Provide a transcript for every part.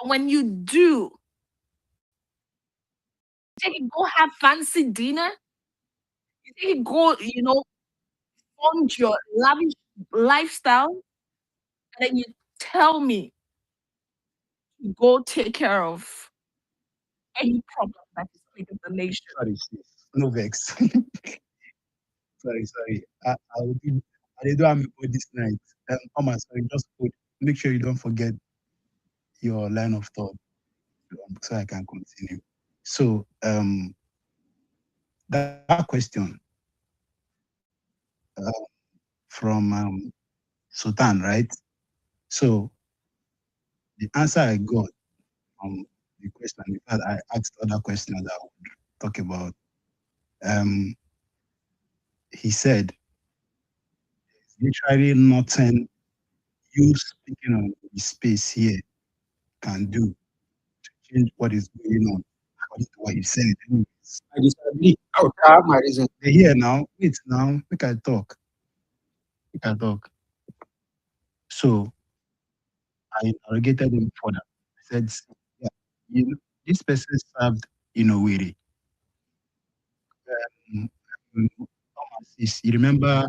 And when you do, take it, go have fancy dinner. You take it, go, fund your lavish lifestyle, and then you tell me to go take care of any problem that is plaguing the nation. Sorry, sis. No vex. Sorry. I will do. I don't have me this night. Oma, sorry, just put. Make sure you don't forget your line of thought, so I can continue. So, that question uh, from Sultan, right? So the answer I got from the question, in fact, I asked other questions that I would talk about. Um, he said, literally nothing you speaking on the space here can do to change what is going on, according to what you said. Anyways, I disagree. I have my reason. they here now. Wait now. Make I talk. Make I talk. So I interrogated him further. I said, "See, yeah, this person served in a way. Um, Thomas, you remember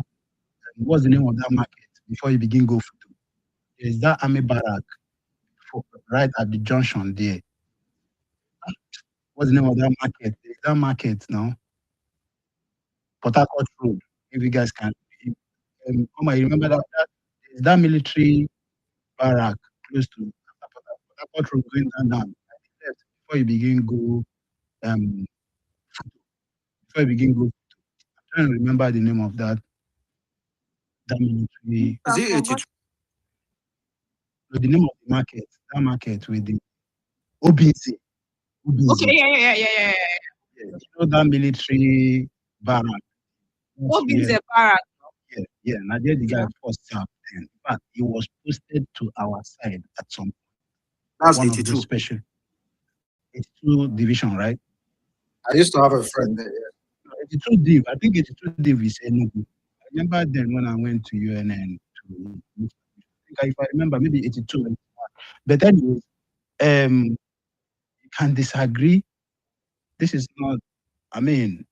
what's the name of that market before you begin go to? There's that army barrack right at the junction there. What's the name of that market? There's that market now, Port Harcourt Road. If you guys can, Oma, you remember there's that military barrack close to Port Harcourt Road going down at the left before you begin go um before you begin go. I'm trying to remember the name of that military. Is I it forgot. 82? No, the name of the market. That market with the Obinze. Okay, Obinze. yeah. Yeah, you know that military barrack. What is Yeah, a barrack? yeah. Now there the guy Yeah. first served then. In fact, he was posted to our side at some That's one of those 82. special 82 division, right? I used to have a friend there. Yeah. No, 82 div. I think 82 div is Enugu. I remember then when I went to UNN to I think if I remember maybe 82. But anyways, you can disagree. This is not. I mean,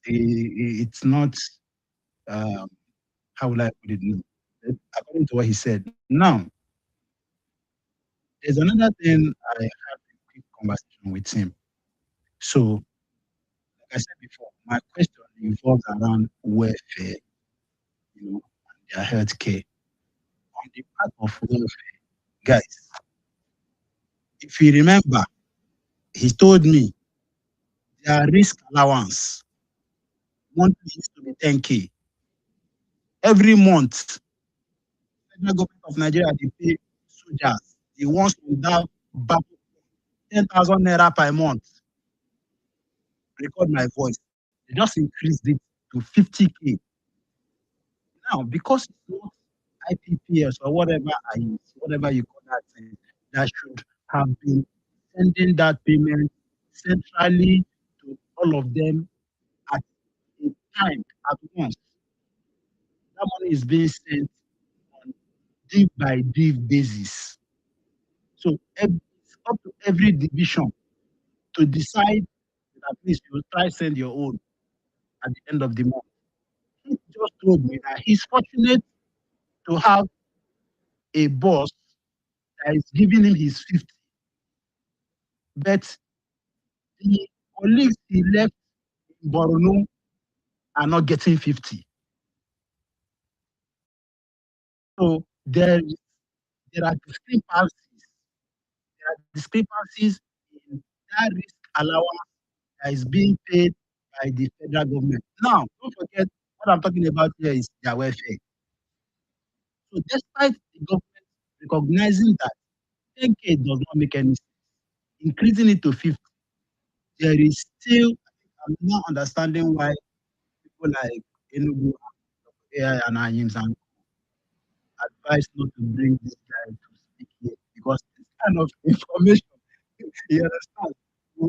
it's not. Um, how will I put it? No. According to what he said. Now, there's another thing I had a quick conversation with him. So, like I said before, my question revolves around welfare, and their healthcare. On the part of welfare, guys, if you remember, he told me their risk allowance monthly used to be 10K. Every month, federal government of Nigeria they pay soldiers, the ones without battle, 10,000 naira per month. Record my voice. They just increased it to 50K. Now, because it's not IPPS or whatever you call that thing, that should have been sending that payment centrally to all of them at a time at once. That money is being sent on div by div basis. So it's up to every division to decide that at least you will try send your own at the end of the month. He just told me that he's fortunate to have a boss that is giving him his 50, but the colleagues he left in Borno are not getting 50. So there are discrepancies. There are discrepancies in that risk allowance that is being paid by the federal government. Now, don't forget what I'm talking about here is their welfare. So despite the government recognizing that 10K does not make any sense, increasing it to 50, there is still, I'm not understanding why people like Enugu, AI, and Ayims and advised not to bring this guy to speak here because this kind of information, you understand?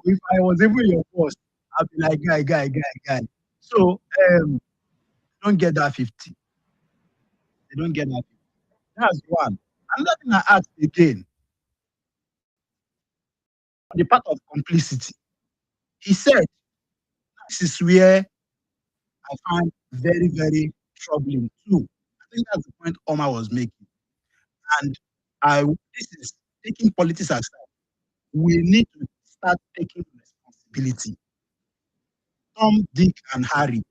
If I was even your boss, I'd be like, guy. So, don't get that 50. They don't get that 50. That's one. Another thing I asked again, the part of complicity. He said, this is where I find very, very troubling too. I think that's the point Omar was making. And this is taking politics aside. We need to start taking responsibility. Tom, Dick, and Harry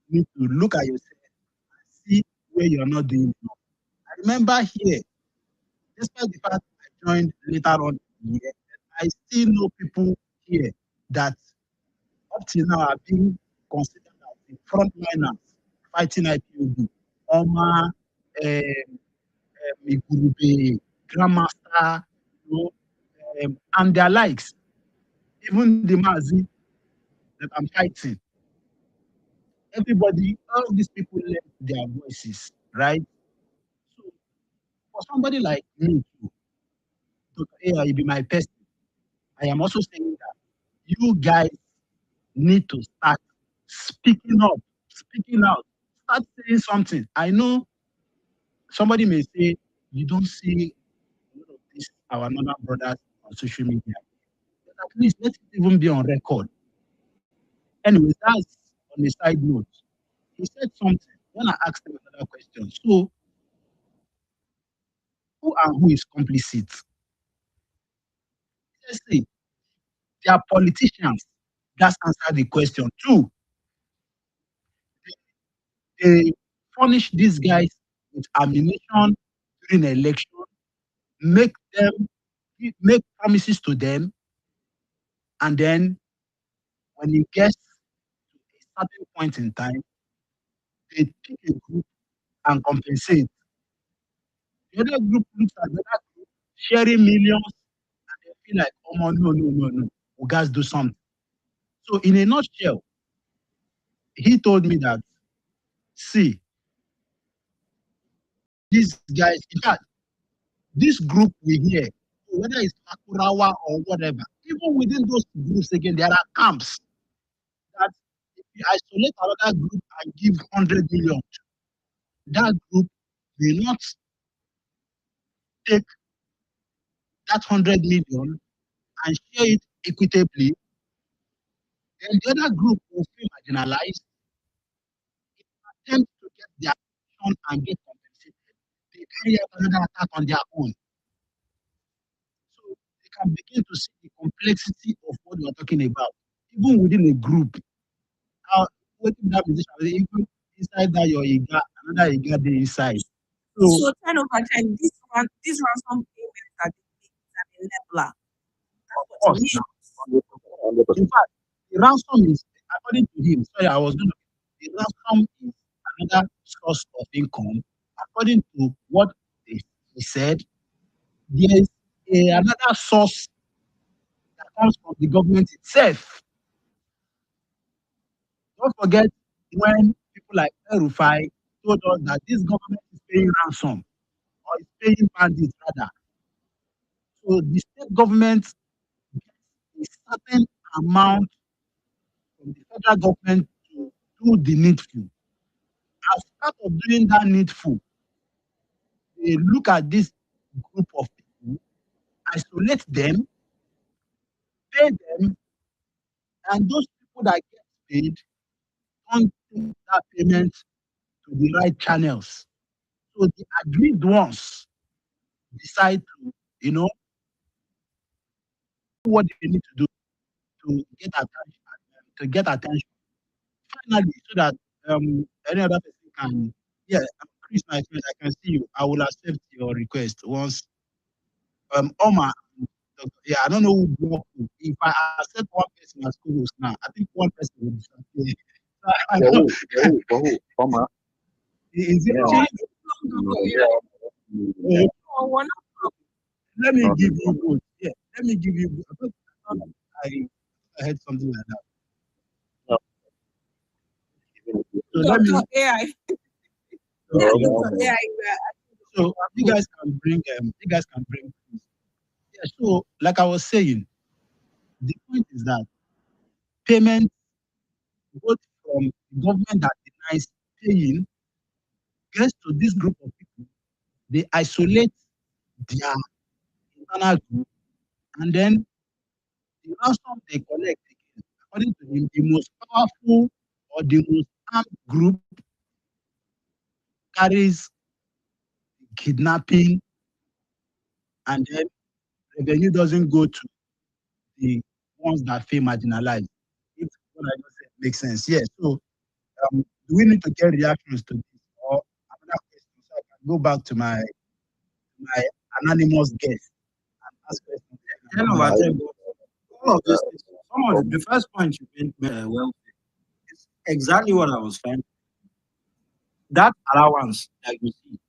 need to look at yourself and see where you're not doing enough. I remember here, despite the fact I joined later on in the year, I still know people here that up till now are being considered as the frontliners fighting IPOB. Oma, Igurube, Grandmaster, you know, and their likes. Even the Mazi that I'm fighting, everybody, all these people left their voices, right? So for somebody like me, too, Dr. AI, you be my person. I am also saying that you guys need to start speaking up, speaking out, start saying something. I know somebody may say you don't see a lot of these our northern brothers on social media. But at least let it even be on record. Anyways, that's on a side note. He said something when I asked him another question. So, who and who is complicit? Let's say they are politicians. That's answer the question. Two, they furnish these guys with ammunition during election, make them make promises to them, and then when it gets to a certain point in time, they pick a group and compensate. The other group looks at the other group sharing millions and they feel like, oh no, no, no, no. We guys do something. So in a nutshell, he told me that see, these guys, in fact, this group we hear, whether it's Akurawa or whatever, even within those groups again, there are camps that if you isolate another group and give 100 million, that group will not take that 100 million and share it equitably, then the other group will feel marginalized, attempt to get their attention and get compensated. They carry out another attack on their own. So they can begin to see the complexity of what we are talking about. Even within a group, how what if that musician even inside that your Iga, another Iga dey inside. So So 10/10, this ransom payment that they make is an enabler. That's of what it course means. now. 100%. In fact, the ransom is according to him, sorry, I was gonna the ransom is another source of income. According to what he said, there is another source that comes from the government itself. Don't forget when people like El-Rufai told us that this government is paying ransom or is paying bandits rather. So the state government gets a certain amount from the federal government to do the needful. As part of doing that needful, they look at this group of people, isolate them, pay them, and those people that get paid don't take that payment to the right channels. So the agreed ones decide to, do what they need to do to get attention, finally, so that any other person can. Yeah, Chris, my friend, I can see you. I will accept your request once. Omar, yeah, I don't know who block you. If I accept one person as co-host now, I think one person will disappear. So I know. For who? Oma? Is it Yeah. No, change? it's long No, ago. yeah. Oh, No, we're not. let me No, give you both. Yeah, let me give you both. I thought I heard something like that. no. So let me. Dr. AI. Okay, Yes, no No, Dr. problem. no. AI. So you guys can bring. You guys can bring. Yeah. So like I was saying, the point is that payment both from the government that denies paying gets to this group of people. They isolate their internal group and then the ransom they collect again, according to him, the most powerful or the most armed group carries kidnapping, and then revenue doesn't go to the ones that feel marginalized. If what I just said makes sense, yes. So, do we need to get reactions to this, or another question? So I can go back to my anonymous guest and ask questions. Ten Then over I'll I, ten, but all of these things, some of from the first point you made well is exactly what I was trying. That allowance that you see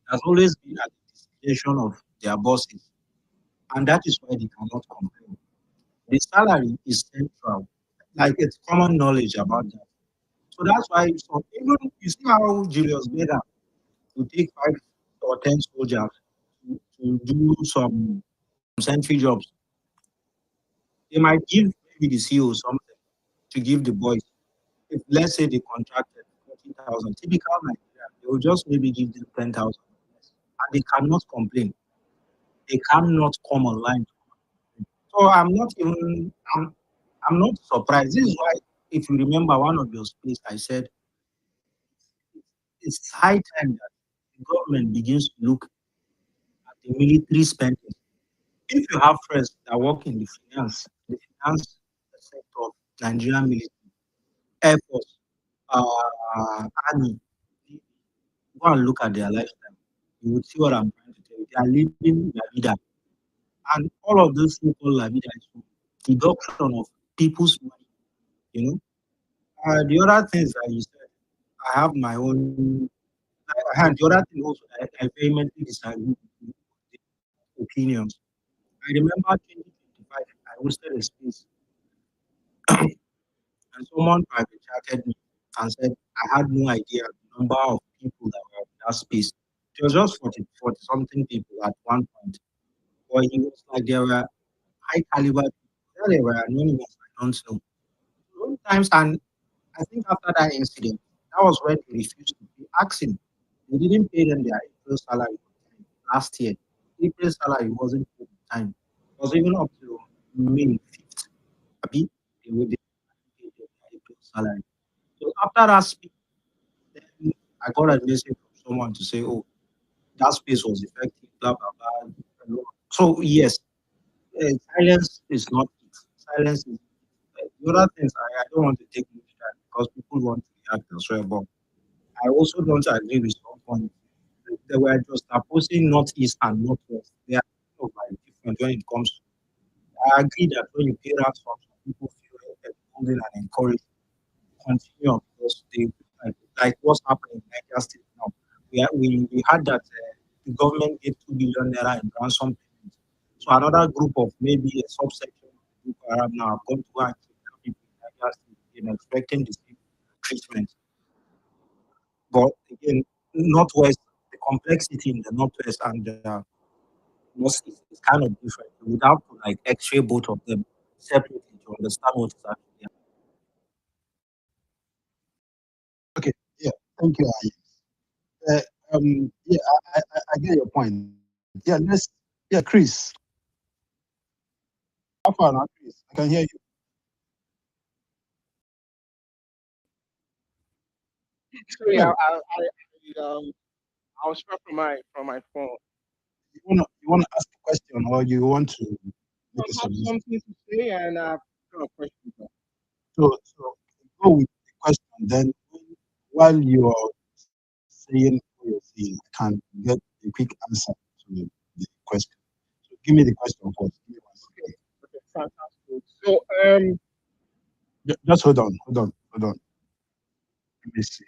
has always been at the discretion of their bosses, and that is why they cannot complain. The salary is central, like it's common knowledge about that. So that's why some, even you see how Julius Berger to take 5 or 10 soldiers to do some sentry jobs. They might give maybe the CEO something to give the boys. If let's say they contracted 40,000, typical Nigeria, they will just maybe give them 10,000, and they cannot complain. They cannot come online. So I'm not surprised. This is why, if you remember one of your speech, I said it's high time that the government begins to look at the military spending. If you have friends that work in the finance sector of Nigerian military, Air Force, Army, go and look at their lifestyle. You would see what I'm trying to tell you. They are living La Vida. And all of those so-called La Vida is from deduction of people's money, you know. The other things that you said, I have my own, and the other thing also, I vehemently disagree with the opinions. I remember 2025, I hosted a space and someone private chatted me and said, I had no idea the number of people that were in that space. It was just 40 something people at one point. But he was like, there were high caliber people. There were anonymous, I don't know. Sometimes, and I think after that incident, that was when they refused to pay. Ask him. They didn't pay them their April salary on time last year. April salary wasn't paid on time. It was even up to May 5th. Abi, they pay them their April salary. So after that speech, then I got a message from someone to say, oh, that space was effective, blah, blah, blah. So, yes, silence is not it. Silence is the other things I don't want to take much time because people want to react as well. But I also don't agree with some points. They were just opposing northeast and northwest. They are kind of like different when it comes to. I agree that when you pay ransom, some people feel emboldened and encouraged to continue because they like what's happening in Niger State now. We had that the government gave 2 billion naira in ransom payment. So another group of maybe a subsection of the Boko Haram now have gone to go and kidnap people in Niger State again, expecting the same treatment. But again, northwest, the complexity in the northwest and the northeast is kind of different. You would have to like X-ray both of them separately to understand what is actually okay, yeah, thank you. Yeah, I get your point. Yeah, yeah, Chris. How far now, Chris? I can hear you. Sorry, Well, I was far from my phone. you wanna ask a question or you want to I make a have suggestion? something to say and got a question. So go with the question. Then while you are saying what you're saying, I can get a quick answer to the question. So give me the question first. Give me 1 second. Okay, okay, fantastic. So Just hold on. Let me see.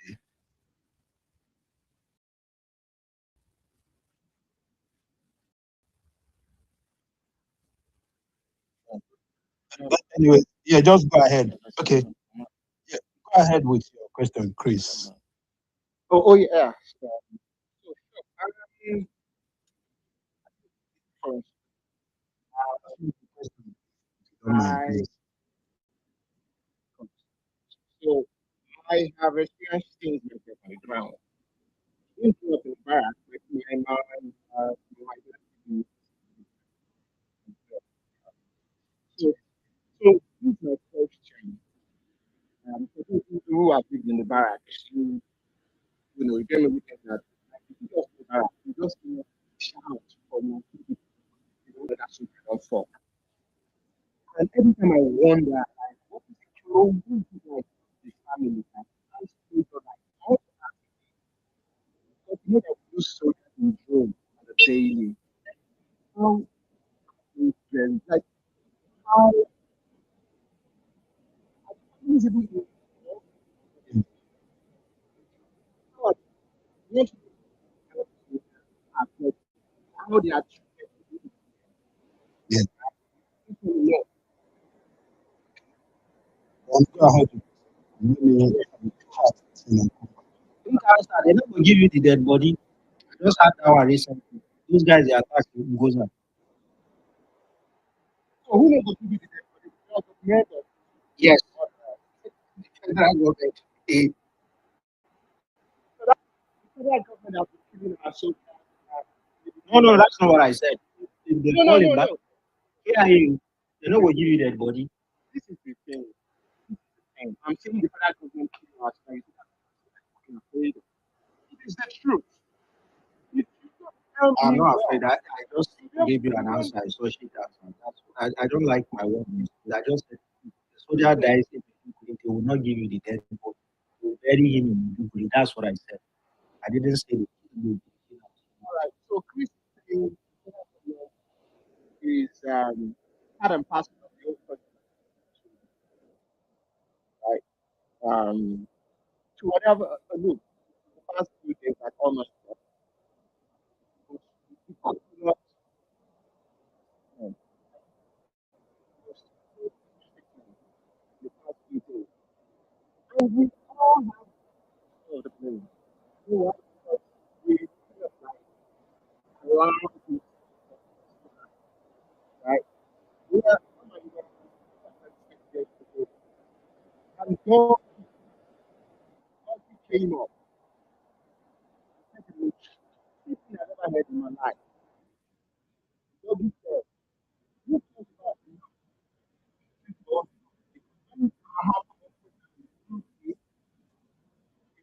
um, But anyway, yeah, just go ahead. Okay, yeah, go ahead with your question, Chris. oh yeah. Um, so, Ask me the question, if you don't mind, I please. so I have experienced things like that on the ground. Didn't grow up in the barracks, like my mom, my dad, barracks, you get me looking at like if you just go barracks, you just shout for my people, that should be done for. And every time I wonder, like, what is the role who is like the family, like, how is it like, how because you know that we use soldiers in drone on the daily. How is them like how is it even how are what are how they are treated Yes. people know. Go ahead. Let me start, Think outside, they not gonna give you the dead body. I just had that one recently. Those guys they attack goes on. So who knows what to do with them? But it's not documented. Yes. But the federal government, so that the federal government has been killing our soldiers. No, no, that's not what I said. If they No, no, fall no, in back, no. here you, they not gonna give you dead body. This is the thing. And I'm saying the federal government killing our soldiers. I'm afraid. It is the truth. If you don't tell I'm me not well, afraid. I just gave you you an don't, answer. I saw shit answer. I don't like my word. I just said the soldier dies in Maiduguri, they will not give you the dead body. They will bury him in Maiduguri. That's what I said. I didn't say the all right. So Chris is saying the federal government is part and parcel of the whole country, right? To whatever look, the past few days like almost we could not um, just the past few days. And we all have all the blame. You know what? Because we kind of like allow this, right? We are, oh my God, years ago, and God came up. Said the most thing I've ever heard in my life. God said, "You talk about people, and I have it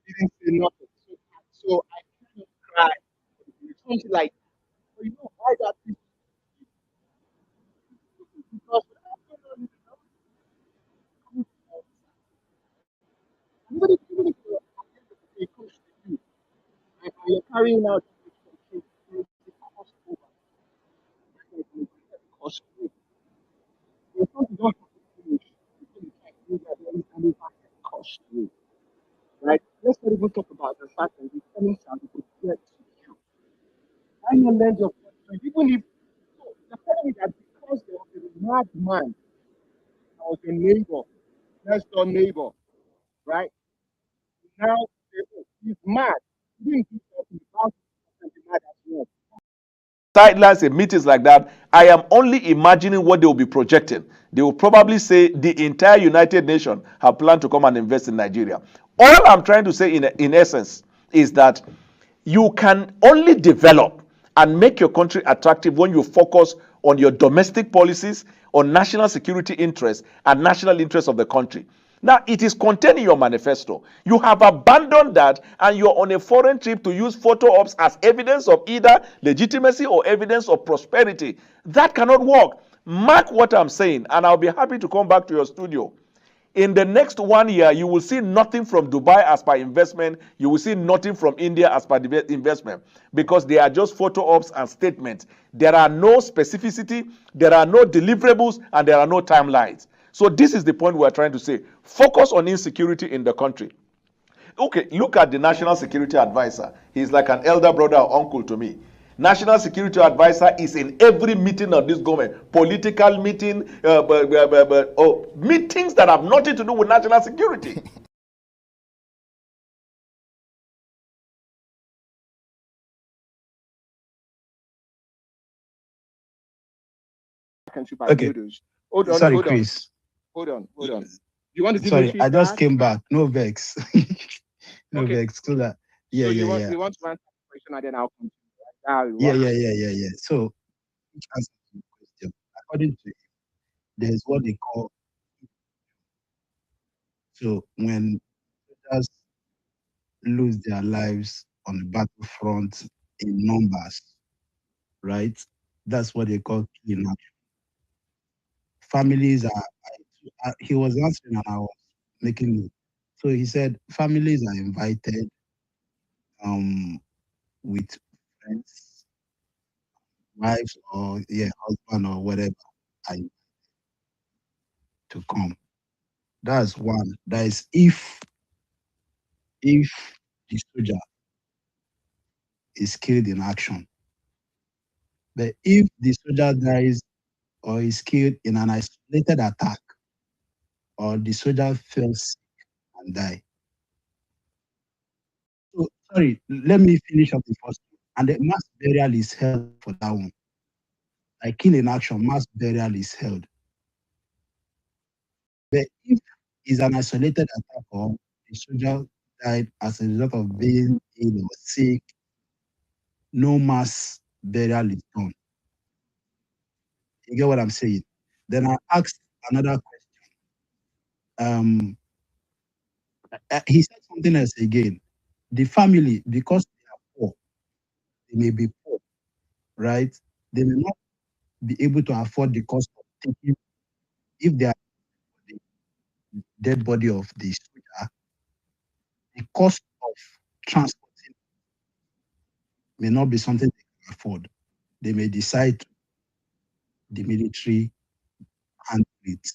didn't say nothing." So I kind of cried. Something like, "Oh, you know why that is because whatever going on in the house, comes out. Even if you're at the end of the day, it comes to you, and you're carrying out this control, there's a cost over. There's a cost over. There's something don't have to finish before you can do that. There is an overhead cost to it, right? Let's not even talk about the fact that the tenants are the get to you. Why not lend your friend, even if so, the telling me that because there was a madman that was your neighbor, next door neighbor, right? Now he's mad. He didn't do something about it and be mad as well. Sidelines in meetings like that, I am only imagining what they will be projecting. They will probably say the entire United Nations have planned to come and invest in Nigeria. All I'm trying to say in essence is that you can only develop and make your country attractive when you focus on your domestic policies, on national security interests, and national interests of the country. Now, it is contained in your manifesto. You have abandoned that and you're on a foreign trip to use photo ops as evidence of either legitimacy or evidence of prosperity. That cannot work. Mark what I'm saying, and I'll be happy to come back to your studio. In the next 1 year, you will see nothing from Dubai as per investment. You will see nothing from India as per investment because they are just photo ops and statements. There are no specificity, there are no deliverables, and there are no timelines. So this is the point we're trying to say. Focus on insecurity in the country. Okay, look at the National Security Advisor. He's like an elder brother or uncle to me. National Security Advisor is in every meeting of this government, political meeting, meetings that have nothing to do with national security. Country by Okay. builders. Hold on, Sorry, hold on, Chris. hold on, hold on. You want to give me Sorry, I just feedback? came back. No vex. No Okay. vex. So that, yeah, So yeah, you yeah. want to answer the question and then I'll continue. Right? That will Yeah, work. yeah, yeah, yeah, yeah. So, which answer to the question? According to him, there's what they call so when soldiers lose their lives on the battlefront in numbers, right? That's what they call killing action. Families are, he was answering and I was making it. So he said families are invited um, with friends, wives, or yeah, husband or whatever I to come. That's one. That is if the soldier is killed in action. But if the soldier dies or is killed in an isolated attack, or the soldier fails and die. So sorry, let me finish up the first one. And the mass burial is held for that one. Like kill in action, mass burial is held. But if it's an isolated attack or the soldier died as a result of being ill or sick, no mass burial is done. You get what I'm saying? Then I asked another question. He said something else again. The family, because they are poor, they may be poor, right? They may not be able to afford the cost of taking, if they are the dead body of the soldier, the cost of transporting may not be something they can afford. They may decide the military handle it.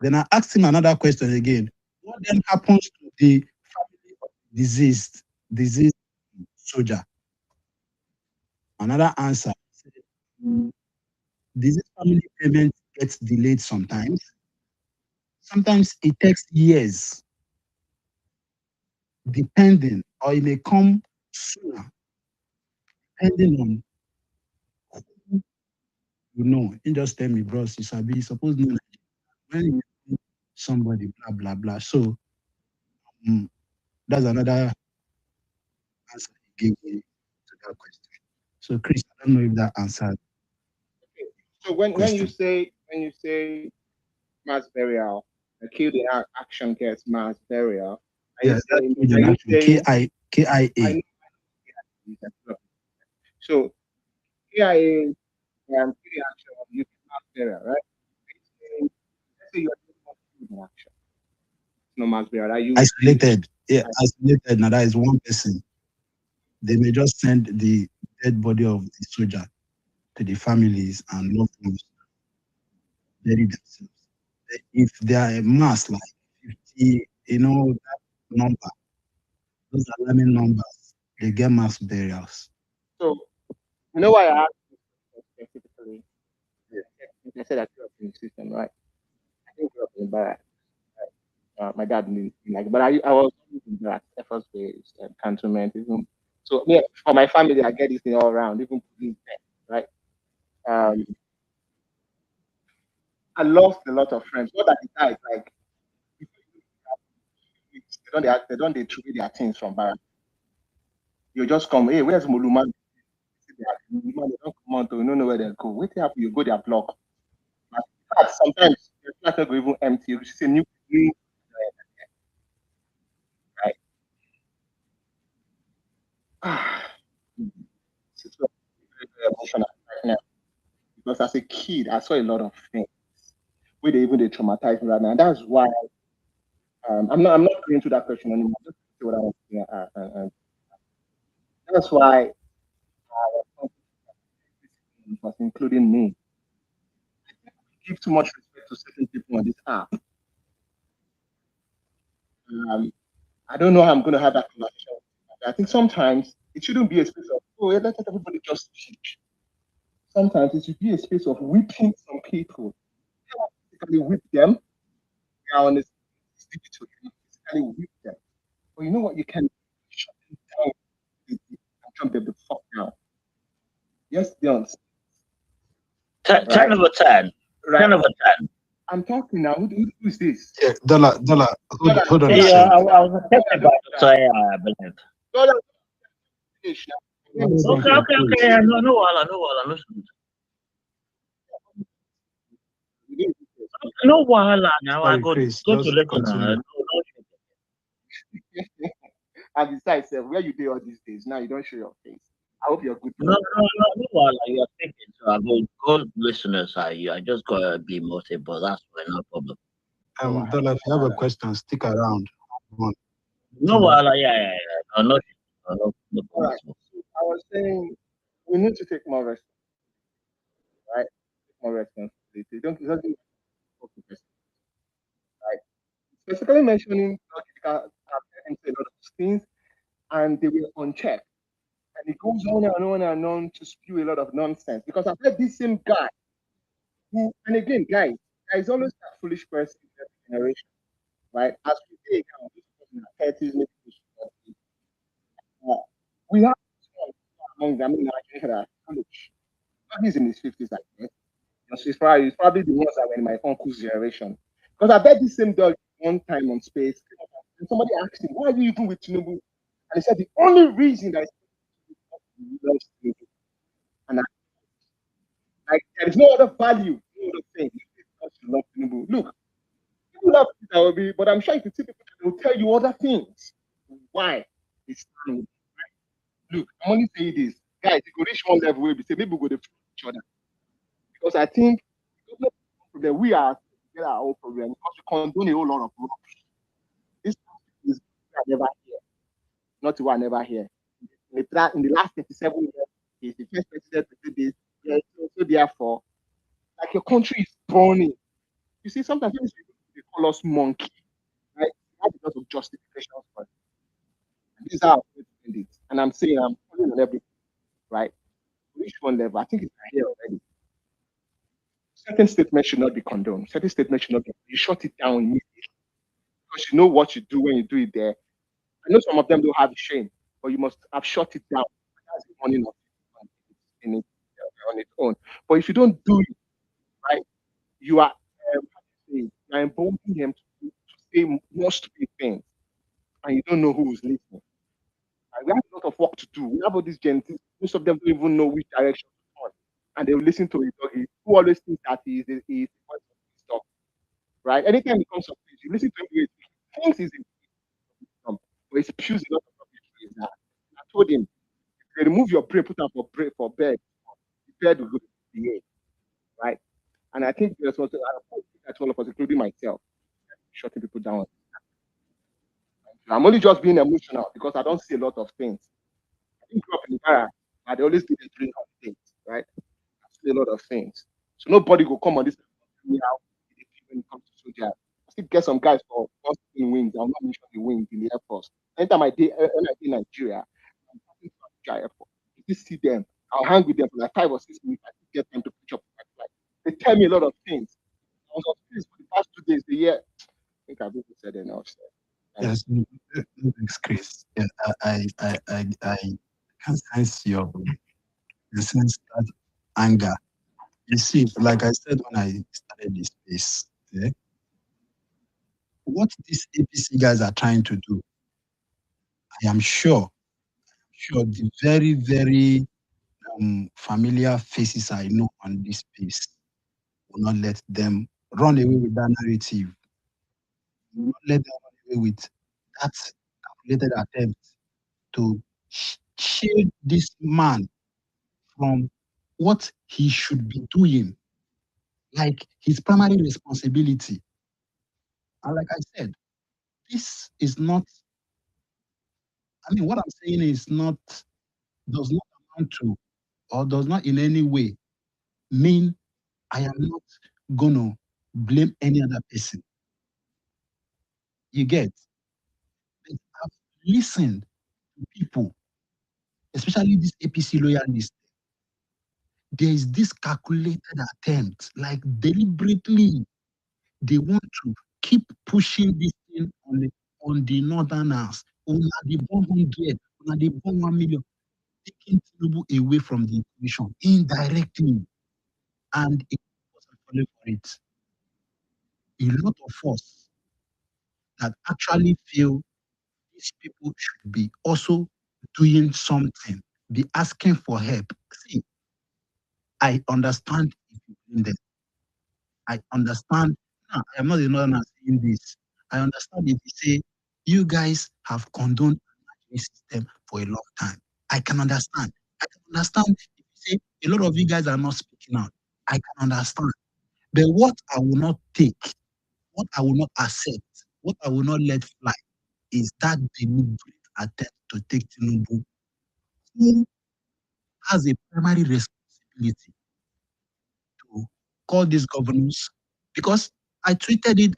Then I asked him another question again. What then happens to the family of the diseased soldier? Another answer. Disease family payment gets delayed sometimes. Sometimes it takes years, depending, or it may come sooner, depending on who you know. You just tell me, bros, you sabi, you suppose know when you meet somebody, blah, blah, blah. So um, that's another answer he gave me to that question. So, Chris, I don't know if that answered Okay. So question. when you say mass burial, a killed in action gets mass burial, Yeah, that killed are in you action. saying I KIA. know so KIA killed in action you get mass burial, right? Are you saying, let's say you're not killed in action, it's no mass burial, are you killed? Isolated. Yeah, isolated. Now that is one person. They may just send the dead body of the soldier to the families and loved ones bury themselves. If they are a mass like 50, that number, those alarming numbers, they get mass burials. So you know why I asked this question specifically? I said I grew up in the system, right? I didn't grow up in barracks. My dad didn't like, but I was always in barracks, Air Force Base, cantonment, even. So yeah, for my family, I get this thing all around, even police, right? Um, I lost a lot of friends. Not that they died, like they throw their things from barracks. You just come, hey, where's Moluman? They don't come out, you don't know where they go. Wait till you go their block. But sometimes the flat go even empty. You see a new right? It's very, very emotional right now because as a kid, I saw a lot of things where they traumatize me right now. And that's why I'm not going to that question anymore. Just say what I want to say, and that's why was including me. Give too much respect to certain people on this app. Um, I don't know how I'm going to have that conversation. I think sometimes it shouldn't be a space of, oh, yeah, let everybody just speak. Sometimes it should be a space of whipping some people. You don't physically whip them. They are on this digital. You physically whip them. But you know what? You can shut them down and jump them the fuck down. Yes, don't. Turn Right? over 10. Right. Turn over 10. I'm talking now. Who is this? Yeah, dollar, Dollar, hold on a dollar, Yeah, sec. I was dollar, affected by Dr. AI, I believe. dollar, finish now. Let me Hold say on Okay, this. for okay, Chris. okay. Yeah, no, no, wala, no, wala, no, no, wahala. Now I Sorry, go Chris, go to just listen. continue. No, no, And besides, where you do all these days, now you don't show your face. I hope you're good No, for no, it. no, no, well, you're thinking. So I go, good listeners are you. I just gotta be motivated. That's fine, no problem. No Dollar, wahala, if no you have a wahala. question, stick around. Come on. No, So, well, yeah, yeah, yeah. No, no, no, no, no All problem right. at all. So I was saying we need to take more right? Take more responsibility. Don't it doesn't focus, right? Specifically mentioning Dr. into a lot of things and they were unchecked. And it goes on and on and on to spew a lot of nonsense. Because I've heard this same guy who, and again, guys, there's always that foolish person in every generation, right? As we say now, this person in our 30s, maybe we should we have someone among them in our generation that are foolish. He's in his 50s, I guess. He's probably the ones that were in my uncle's generation. Because I bet this same dog one time on space, and somebody asked him, why are you even with Tinubu? And he said, the only reason that he loves Tinubu. And like, there is no other value, no other thing because you love Tinubu. Look, people love Peter Obi, but I'm sure if you see people, they will tell you other things. Why they stand with. Look, I'm only saying this. Guys, you go reach one level where we say maybe we go to each other. Because I think problem, we are get our own problem because we condone a whole lot of rubbish. This is I never hear, not what I never hear. In the last 37 years, he's the first president to do this. Yeah, so therefore, like your country is burning. You see, sometimes they call us monkey, right? Not because of justifications, but this is how I defend it. And I'm saying I'm calling on everything, right? Reach one level. I think it's here already. Certain statements should not be condoned. Certain statements should not be. You shut it down immediately because you know what you do when you do it there. I know some of them don't have shame, but you must have shut it down. That's the morning of it in it, on its own. But if you don't do it, right, you are you are emboldening them to say more stupid things, and you don't know who is listening. And we have a lot of work to do. We have all these Gen Zs, most of them don't even know which direction to turn, and they will listen to it. Okay, who always thinks that he is the voice of wisdom, right? Anytime it comes to this, you listen to him, he thinks he's in wisdom, but he spews a lot of rubbish. I told him, they remove your brain, put them for bed. The bed will go to the air, right? And I think there's also that's all of us, including myself, shutting people down. I'm only just being emotional because I don't see a lot of things. I didn't grow up in Ghana, but they always did it during holidays, right? I see a lot of things. So nobody will come on this me out when it comes to soldier. I still get some guys for first in wings. I'll not mention the wings in the Air Force. Anytime when I did Nigeria, I'm passing through Abuja Airport. You just see them. I'll hang with them for like 5 or 6 minutes. I still get them to pitch up my flight. They tell me a lot of things. I was on space for the past 2 days. The year, I think I've even said enough. So, thank yes, no, thanks, Chris. Yeah, I can sense you sense that anger. You see, like I said when I started this space, yeah, what these APC guys are trying to do, I am sure the very, very familiar faces I know on this space will not let them run away with that narrative. Will not let them run away with that calculated attempt to shield this man from what he should be doing, like his primary responsibility. And like I said, this is not, I mean, what I'm saying is not, does not amount to, or does not in any way mean I am not going to blame any other person. You get? But I've listened to people, especially these APC loyalists. There is this calculated attempt, like deliberately, they want to keep pushing this thing on the northerners. On the 100, on the 1 million, taking Tinubu away from the equation indirectly. And it was falling for it. A lot of us that actually feel these people should be also doing something, be asking for help. See, I understand if you blame them. I understand. Now, I am not saying this. I understand if you say you guys have condoned this system for a long time. I can understand. I can understand if you say a lot of you guys are not speaking out. I can understand. But what I will not take, what I will not accept, what I will not let fly is that deliberate attempt to take Tinubu, who has a primary responsibility to call these governors. Because I tweeted it,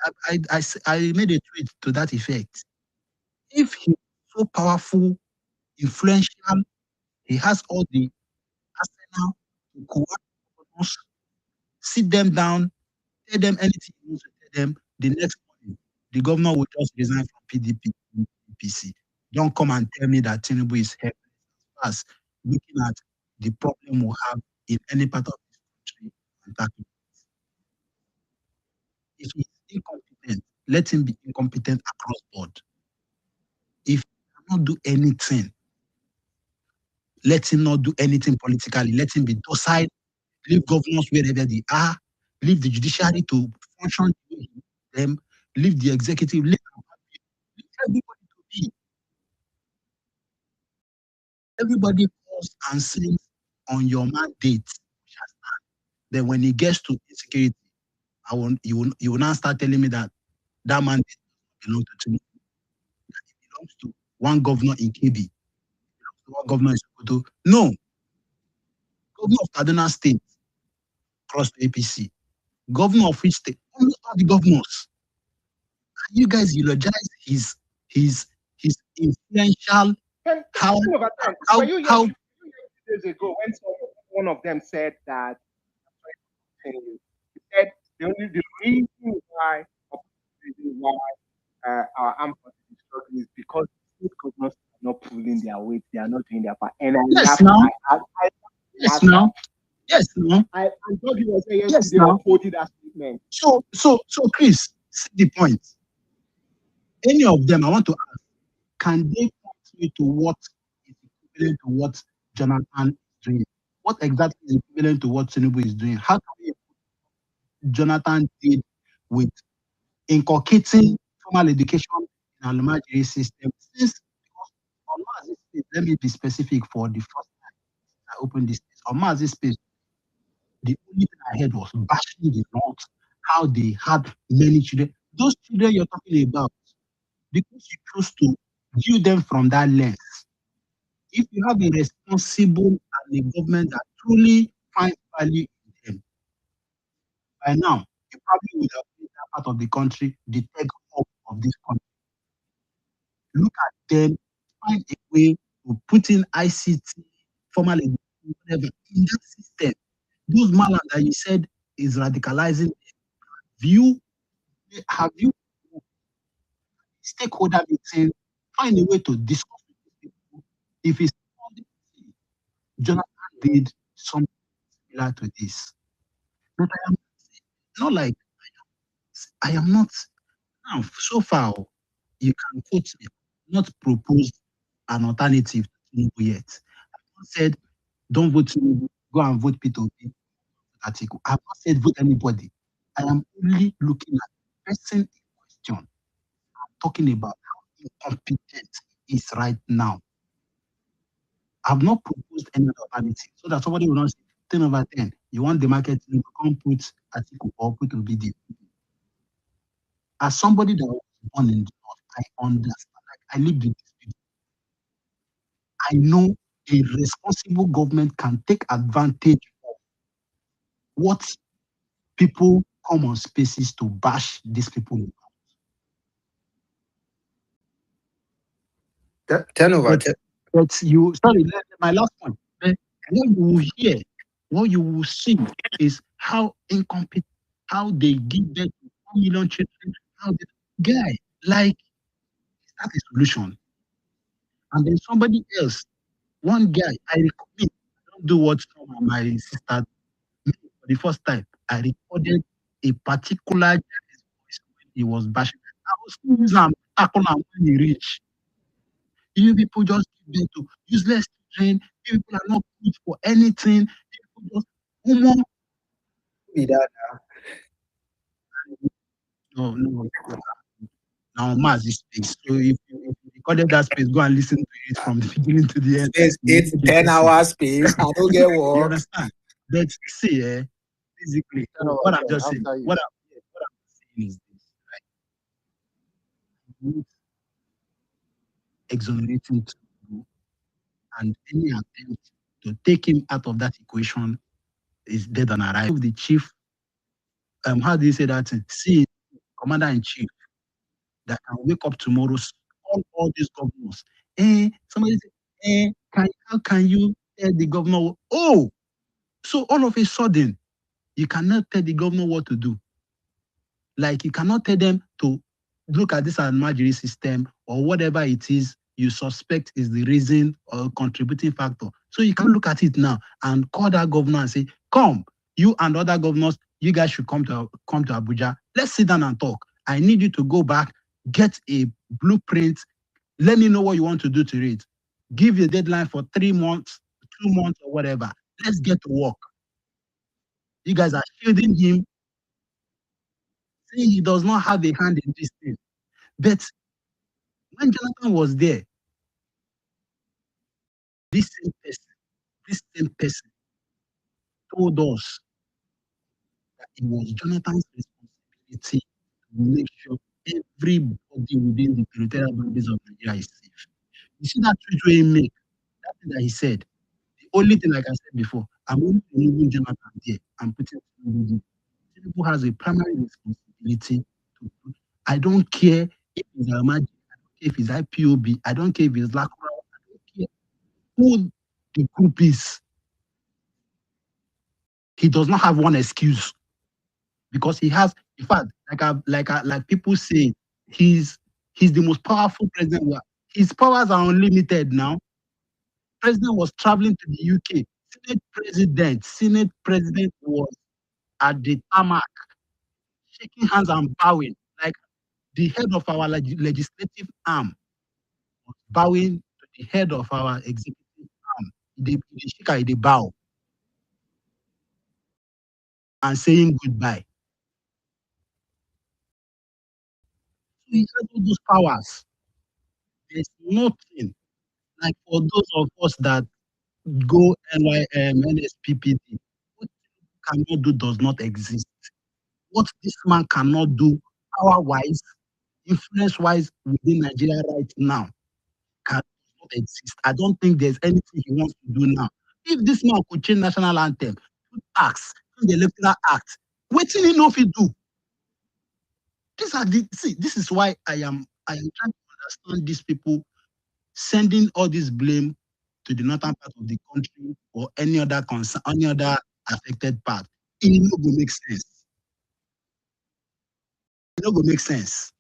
I made a tweet to that effect. If he's so powerful, influential, he has all the arsenal to co-opt governors, sit them down, tell them anything he wants to tell them. The next morning, the governor will just resign from PDP to APC. Don't come and tell me that Tinubu is helpless as looking at the problem we have in any part of this country and tackle. If he's incompetent, let him be incompetent across board. If he cannot do anything, let him not do anything politically. Let him be docile. Leave governors wherever they are. Leave the judiciary to function the way he wants them. Leave the executive. Leave everybody to be. Everybody calls and sings on your mandate. Then when it gets to insecurity, you will now start telling me that that mandate belongs to Tinubu. It belongs to one governor in KB, one governor in Sokoto. No, governor of Kaduna State crossed to APC. Governor of which state? Almost all the governors. And you guys eulogize his his influential how Over time, how were you here how 2 days ago when one of them said that he said the reason why our armed forces is struggling is because state governors are not pulling their weight, they are not doing their part. And I yes laughed. now yes Laughed. now yes now I thought he was saying yes yesterday now. upholding that statement. So Chris, see the point. Any of them, I want to ask, can they point me to what is equivalent to what Jonathan is doing? What exactly is equivalent to what Tinubu is doing? How can we Jonathan did with inculcating formal education in our Almajiri system? Since because on Mazi space, let me be specific for the first time I opened this space. On Mazi space, the only thing I heard was bashing the North, how they had many children. Those children you're talking about, because you choose to view them from that lens. If you have a responsible and a government that truly finds value in them, by now you probably would have made that part of the country the tech hub of this country. Look at them, find a way to put in ICT, formal education, whatever, in that system. Those mallam that you said is radicalizing, view have you stakeholder meeting, find a way to discuss with these people. If it's Jonathan did something similar to this. But I am not like I am not now so far. You can quote me, not proposed an alternative to Tinubu yet. I've not said don't vote Tinubu, go and vote P2P article. I've not said vote anybody. I am only looking at the person in question. I'm talking about how incompetent he is right now. I've not proposed any other alternative so that somebody will not say 10 over 10. You want the market to come put article or put OBD. As somebody that was born in the north, I understand. Like I lived in this people. I know a responsible government can take advantage of what people come on spaces to bash these people. Ten over But 10. but you sorry, my last point. What you will hear, what you will see is how incompetent, how they give them 1 million children, how the guy like that's a solution. And then somebody else, one guy, I recommend, don't do what some of my sister did. For the first time. I recorded a particular guy's voice when he was bashing. I was using him, tackle him when he reached. You people just give them to useless children. You people are not good for anything. You people just woman. Be that. No. Now Maz is space. So if you recorded that space. Go and listen to it from the beginning to the end. Space You 8, know the 10 person. hours space. I don't get You work. understand? But see, basically, 10 over what I'm 10 just saying, after you. what I'm saying is this, right? Not exonerating Tinubu, and any attempt to take him out of that equation is dead on arrival. The chief, how do you say that thing? See, commander in chief that can wake up tomorrow, all these governors. Somebody say, how can you tell the governor? Oh, so all of a sudden, you cannot tell the governor what to do. Like you cannot tell them to look at this Almajiri system or whatever it is you suspect is the reason or contributing factor. So you can look at it now and call that governor and say, "Come, you and other governors, you guys should come to Abuja. Let's sit down and talk. I need you to go back, get a blueprint. Let me know what you want to do to it. Give you a deadline for 3 months, 2 months, or whatever. Let's get to work." You guys are shielding him, saying he does not have a hand in this thing. But when Jonathan was there, this same person told us that it was Jonathan's responsibility to make sure everybody within the territorial boundaries of Nigeria is safe. You see that tweet where he made, that thing that he said, the only thing, like I said before, I'm only removing Jonathan there and putting Tinubu. Tinubu has a primary responsibility to do. I don't care if it's Almaji, I don't care if it's IPOB, I don't care if it's Lakura, I don't care who the group is. He does not have one excuse because he has, in fact, like people say, he's the most powerful president. His powers are unlimited now. President was traveling to the UK. Senate president was at the tarmac, shaking hands and bowing. Like the head of our legislative arm was bowing to the head of our executive arm. They bow and saying goodbye. So he has all those powers. There's nothing like for those of us that go NSPPD, what he cannot do does not exist. What this man cannot do, power-wise, influence-wise, within Nigeria right now, cannot exist. I don't think there's anything he wants to do now. If this man could change national anthem, put acts, change the electoral act, wetin he no fit do? This is why I am trying to understand these people sending all this blame to the northern part of the country or any other concern, any other affected part. It no go make sense. It no go make sense.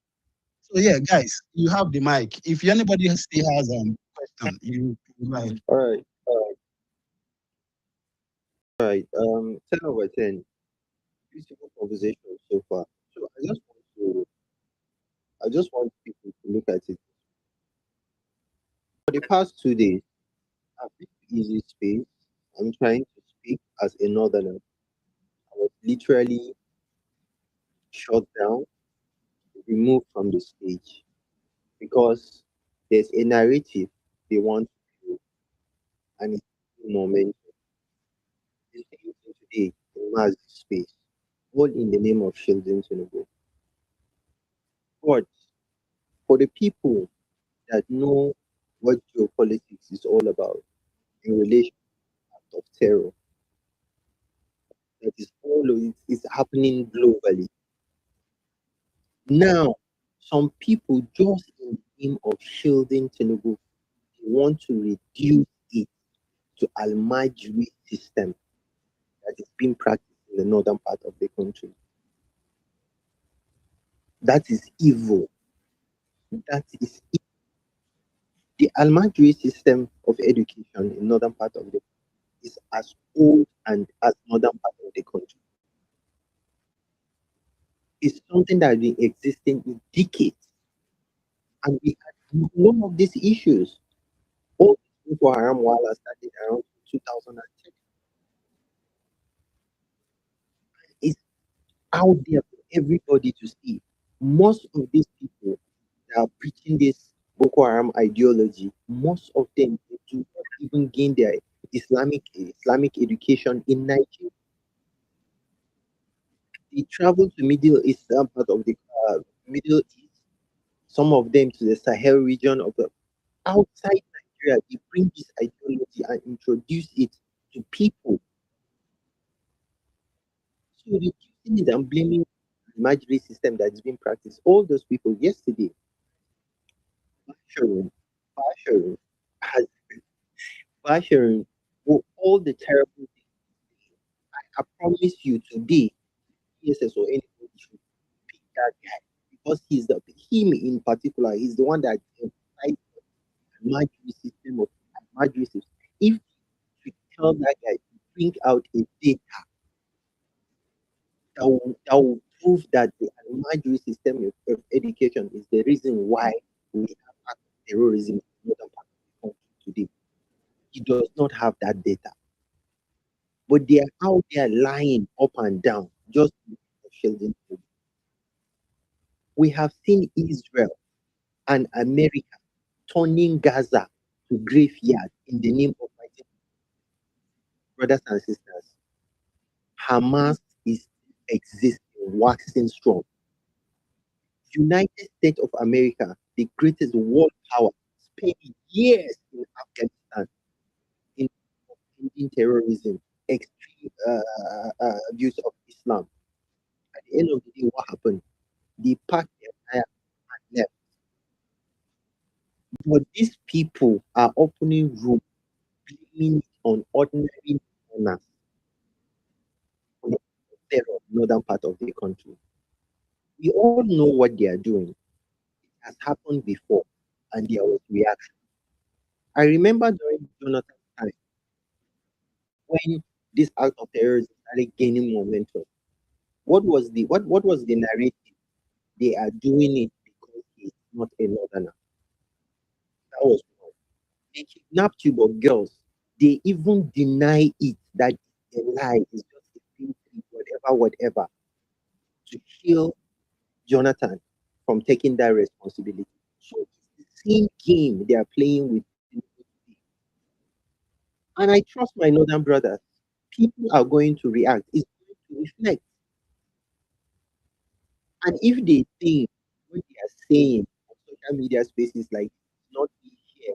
So yeah, guys, you have the mic. If anybody still has question, you go ahead. All right. All right. 10 over 10. Beautiful conversation so far. So I just want people to look at it. For the past 2 days, I've been to easy space. I'm trying to speak as a northerner. I was literally shut down, removed from the stage because there's a narrative they want to do and it's momentum. This thing today in mass space, all in the name of shielding Tinubu. But for the people that know what geopolitics is all about in relation to terror, that is all of it is happening globally. Now, some people just in the name of shielding Tinubu, they want to reduce it to Almajiri system that is being practiced in the northern part of the country. That is evil. That is evil. The Almajiri system of education in northern part of the is as old and as northern part of the country. It's something that has been existing in decades, and we had none of these issues. All this Boko Haram Wala started around 2010. It's out there for everybody to see. Most of these people that are preaching this Boko Haram ideology, most of them they do not even gain their Islamic education in Nigeria. They travel to Middle Eastern part of the Middle East, some of them to the Sahel region of the outside Nigeria. They bring this ideology and introduce it to people. So reducing it and blaming the Majri system that is being practiced. All those people yesterday, Basharum, Basharum, has Basharum, all the terrible things. I promise you today, PSS or anybody should pick that guy because he's the him in particular. He's the one that emphasized the Majri system of Majri system. If you tell that guy to bring out a data that will prove that the Almajiri system of education is the reason why we have act of terrorism in the northern part of the country today. He does not have that data. But they are out there lying up and down just shielding people. We have seen Israel and America turning Gaza to graveyard in the name of fighting brothers and sisters. Hamas is existing, waxing strong. United States of America, the greatest world power, spent years in Afghanistan in ending terrorism, extreme views of Islam. At the end of the day, what happened? They packed their entire and left. But these people are opening room, blaming it on ordinary owners on the terror in northern part of the country. We all know what they are doing. It has happened before, and there was reaction. I remember during Jonathan's time when this act of terrorism started gaining momentum. What was the narrative? They are doing it because he's not a northerner. That was wrong. They kidnapped you, but girls, they even deny it that it's a lie, it's just a thing, whatever, to kill Jonathan from taking that responsibility. So it's the same game they are playing with. And I trust my northern brothers. People are going to react. It's going to reflect. And if they think what they are saying on social media spaces like not be here,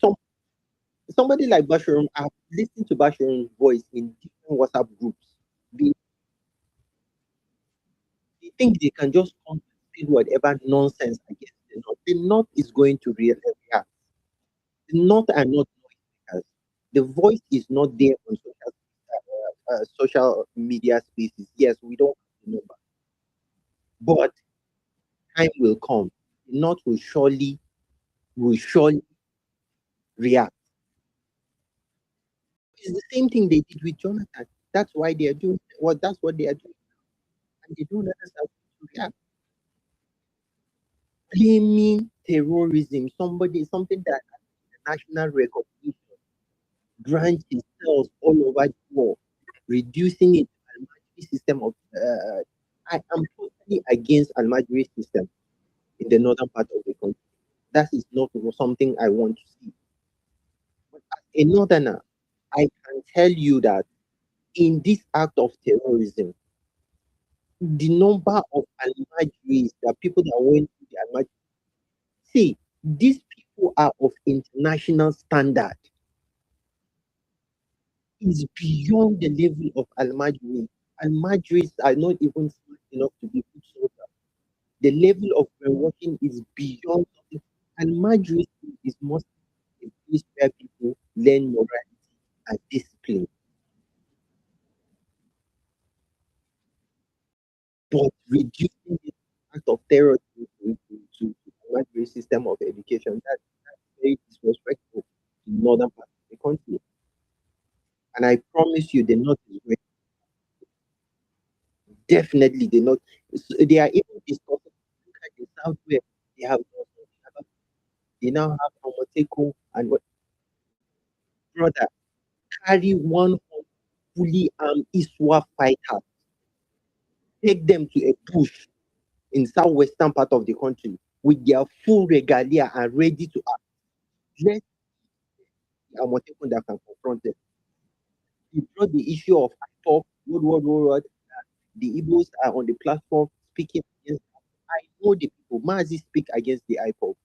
some somebody like Basharum, I've listened to Basharum's voice in different WhatsApp groups. They, they think they can just come to say whatever nonsense against the North. The North is going to react. The North are not noise. The voice is not there on social media spaces. Yes, we don't have the number, but time will come. The North will surely react. It's the same thing they did with Jonathan. That's why they are doing what that's what they are doing. And they don't understand to react. Blaming terrorism, something that has national recognition, branches, cells all over the world, reducing it to Al-Majri system of I am totally against Al-Majri system in the northern part of the country. That is not something I want to see. But as a northerner, I can tell you that in this act of terrorism, the number of Almajris, the people that went to the Almajri, see, these people are of international standard. Is beyond the level of Almajri. Almajris are not even smart enough to be good soldiers. The level of brainwashing is beyond something. Almajris is mostly a place where people learn morality and discipline. But reducing the act of terror to Almajri system of education, that's very disrespectful to the northern part of the country. And I promise you, the north is going definitely the north. They are even discussing. Look at the south where they have they now have Amoteko and what brother carry one fully armed ISWA fighter, take them to a bush in southwestern part of the country. with their full regalia and ready to act. Let the Amotekun that can confront them. He brought the issue of IPOP, what. The Igbos are on the platform speaking against. I know the people. Mazi speak against the IPOP.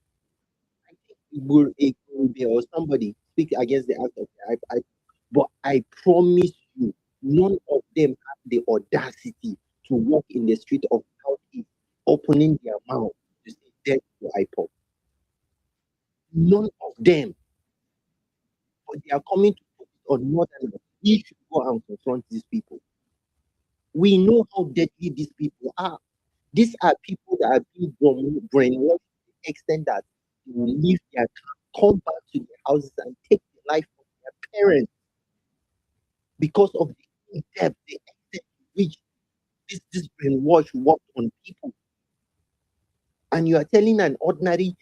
I think Igbo or somebody speak against the act of the IPOP. But I promise you, none of them have the audacity to walk in the street of Southeast, opening their mouth to say death to IPOP. None of them. But they are coming to focus on Northern. We should go and confront these people. We know how deadly these people are. These are people that are being brainwashed to the extent that they will leave their come back to their houses and take the life of their parents because of the in-depth, the extent to which this brainwash worked on people. And you are telling an ordinary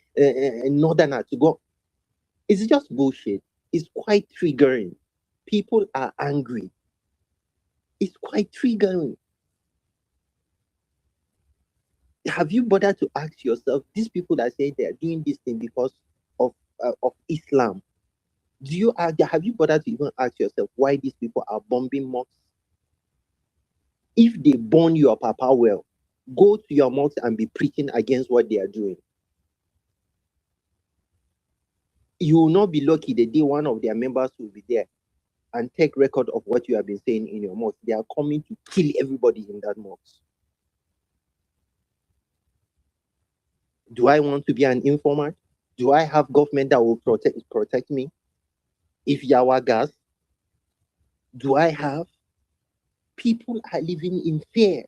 northerner to go. It's just bullshit. It's quite triggering. People are angry. It's quite triggering. Have you bothered to ask yourself, these people that say they are doing this thing because of Islam? Have you bothered to even ask yourself why these people are bombing mosques? If they burn your papa well, go to your mosque and be preaching against what they are doing. You will not be lucky the day one of their members will be there and take record of what you have been saying in your mosque. They are coming to kill everybody in that mosque. Do I want to be an informant? Do I have government that will protect me? If Yawa gas, do I have? People are living in fear.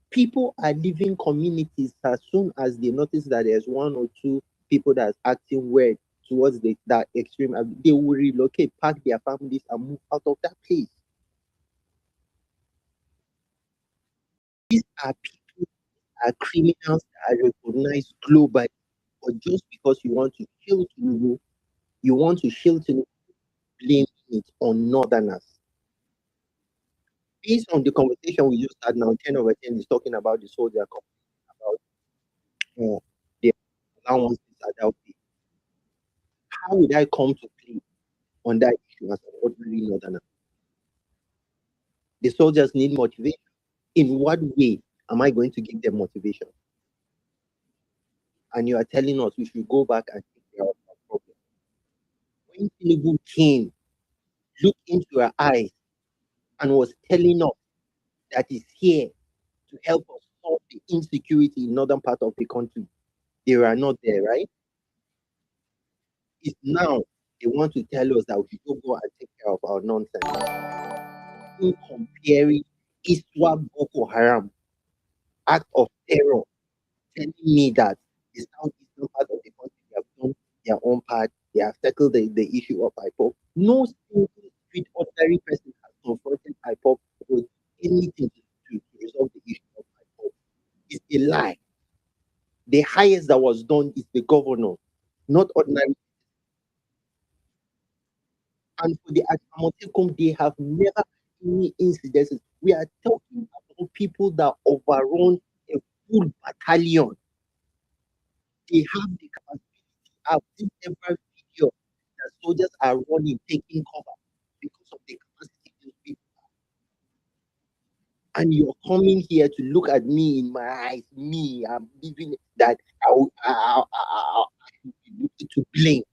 People are leaving communities as soon as they notice that there's one or two people that's acting weird towards that extreme. They will relocate, pack their families, and move out of that place. These are people, are criminals that are recognized globally. But just because you want to shield Tinubu, you want to shield Tinubu, blame it on northerners. Based on the conversation we just had now, 10 over 10 is talking about the soldier, about the allowances at pay. How would I come to play on that issue as an ordinary northerner? The soldiers need motivation. In what way am I going to give them motivation? And you are telling us we should go back and take care of our problem. When Tinubu came, looked into our eyes, and was telling us that he's here to help us solve the insecurity in northern part of the country, they were not there, right? It's now they want to tell us that we should go and take care of our nonsense. In comparing Iswa Boko Haram act of terror, telling me that the southeastern part of the country they have done their own part, they have tackled the issue of IPOP. No single street ordinary person has confronted IPOP with anything to resolve the issue of IPOP. It's a lie. The highest that was done is the governor, not ordinary. And for the Amotekum, they have never had any incidences. We are talking about people that overrun a full battalion. They have the capacity. I've seen several videos that soldiers are running, taking cover because of the capacity these people. And you're coming here to look at me in my eyes. Me, I'm living that I should be to blame.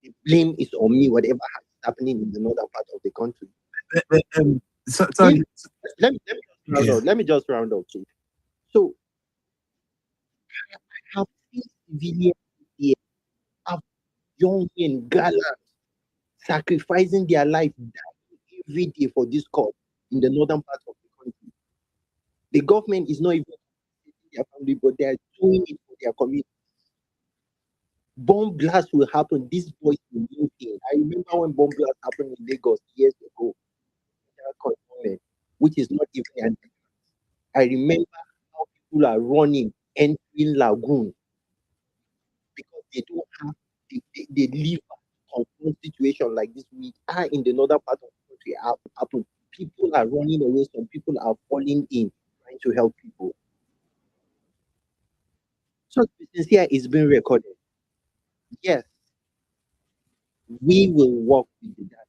The blame is on me, whatever is happening in the northern part of the country. Sorry. Let me just round up, please. So I have seen civilians here, have young men, gallant, sacrificing their life every day for this cause in the northern part of the country. The government is not even their family, but they are doing it for their community. Bomb blast will happen. These boys will move in. I remember when bomb blast happened in Lagos years ago, which is not even an. I remember how people are running, entering lagoon because they don't have they live a confront situation like this. We are in the northern part of the country happen. People are running away, some people are falling in trying to help people. Just be sincere, it's being recorded. Yes, we will work with the data.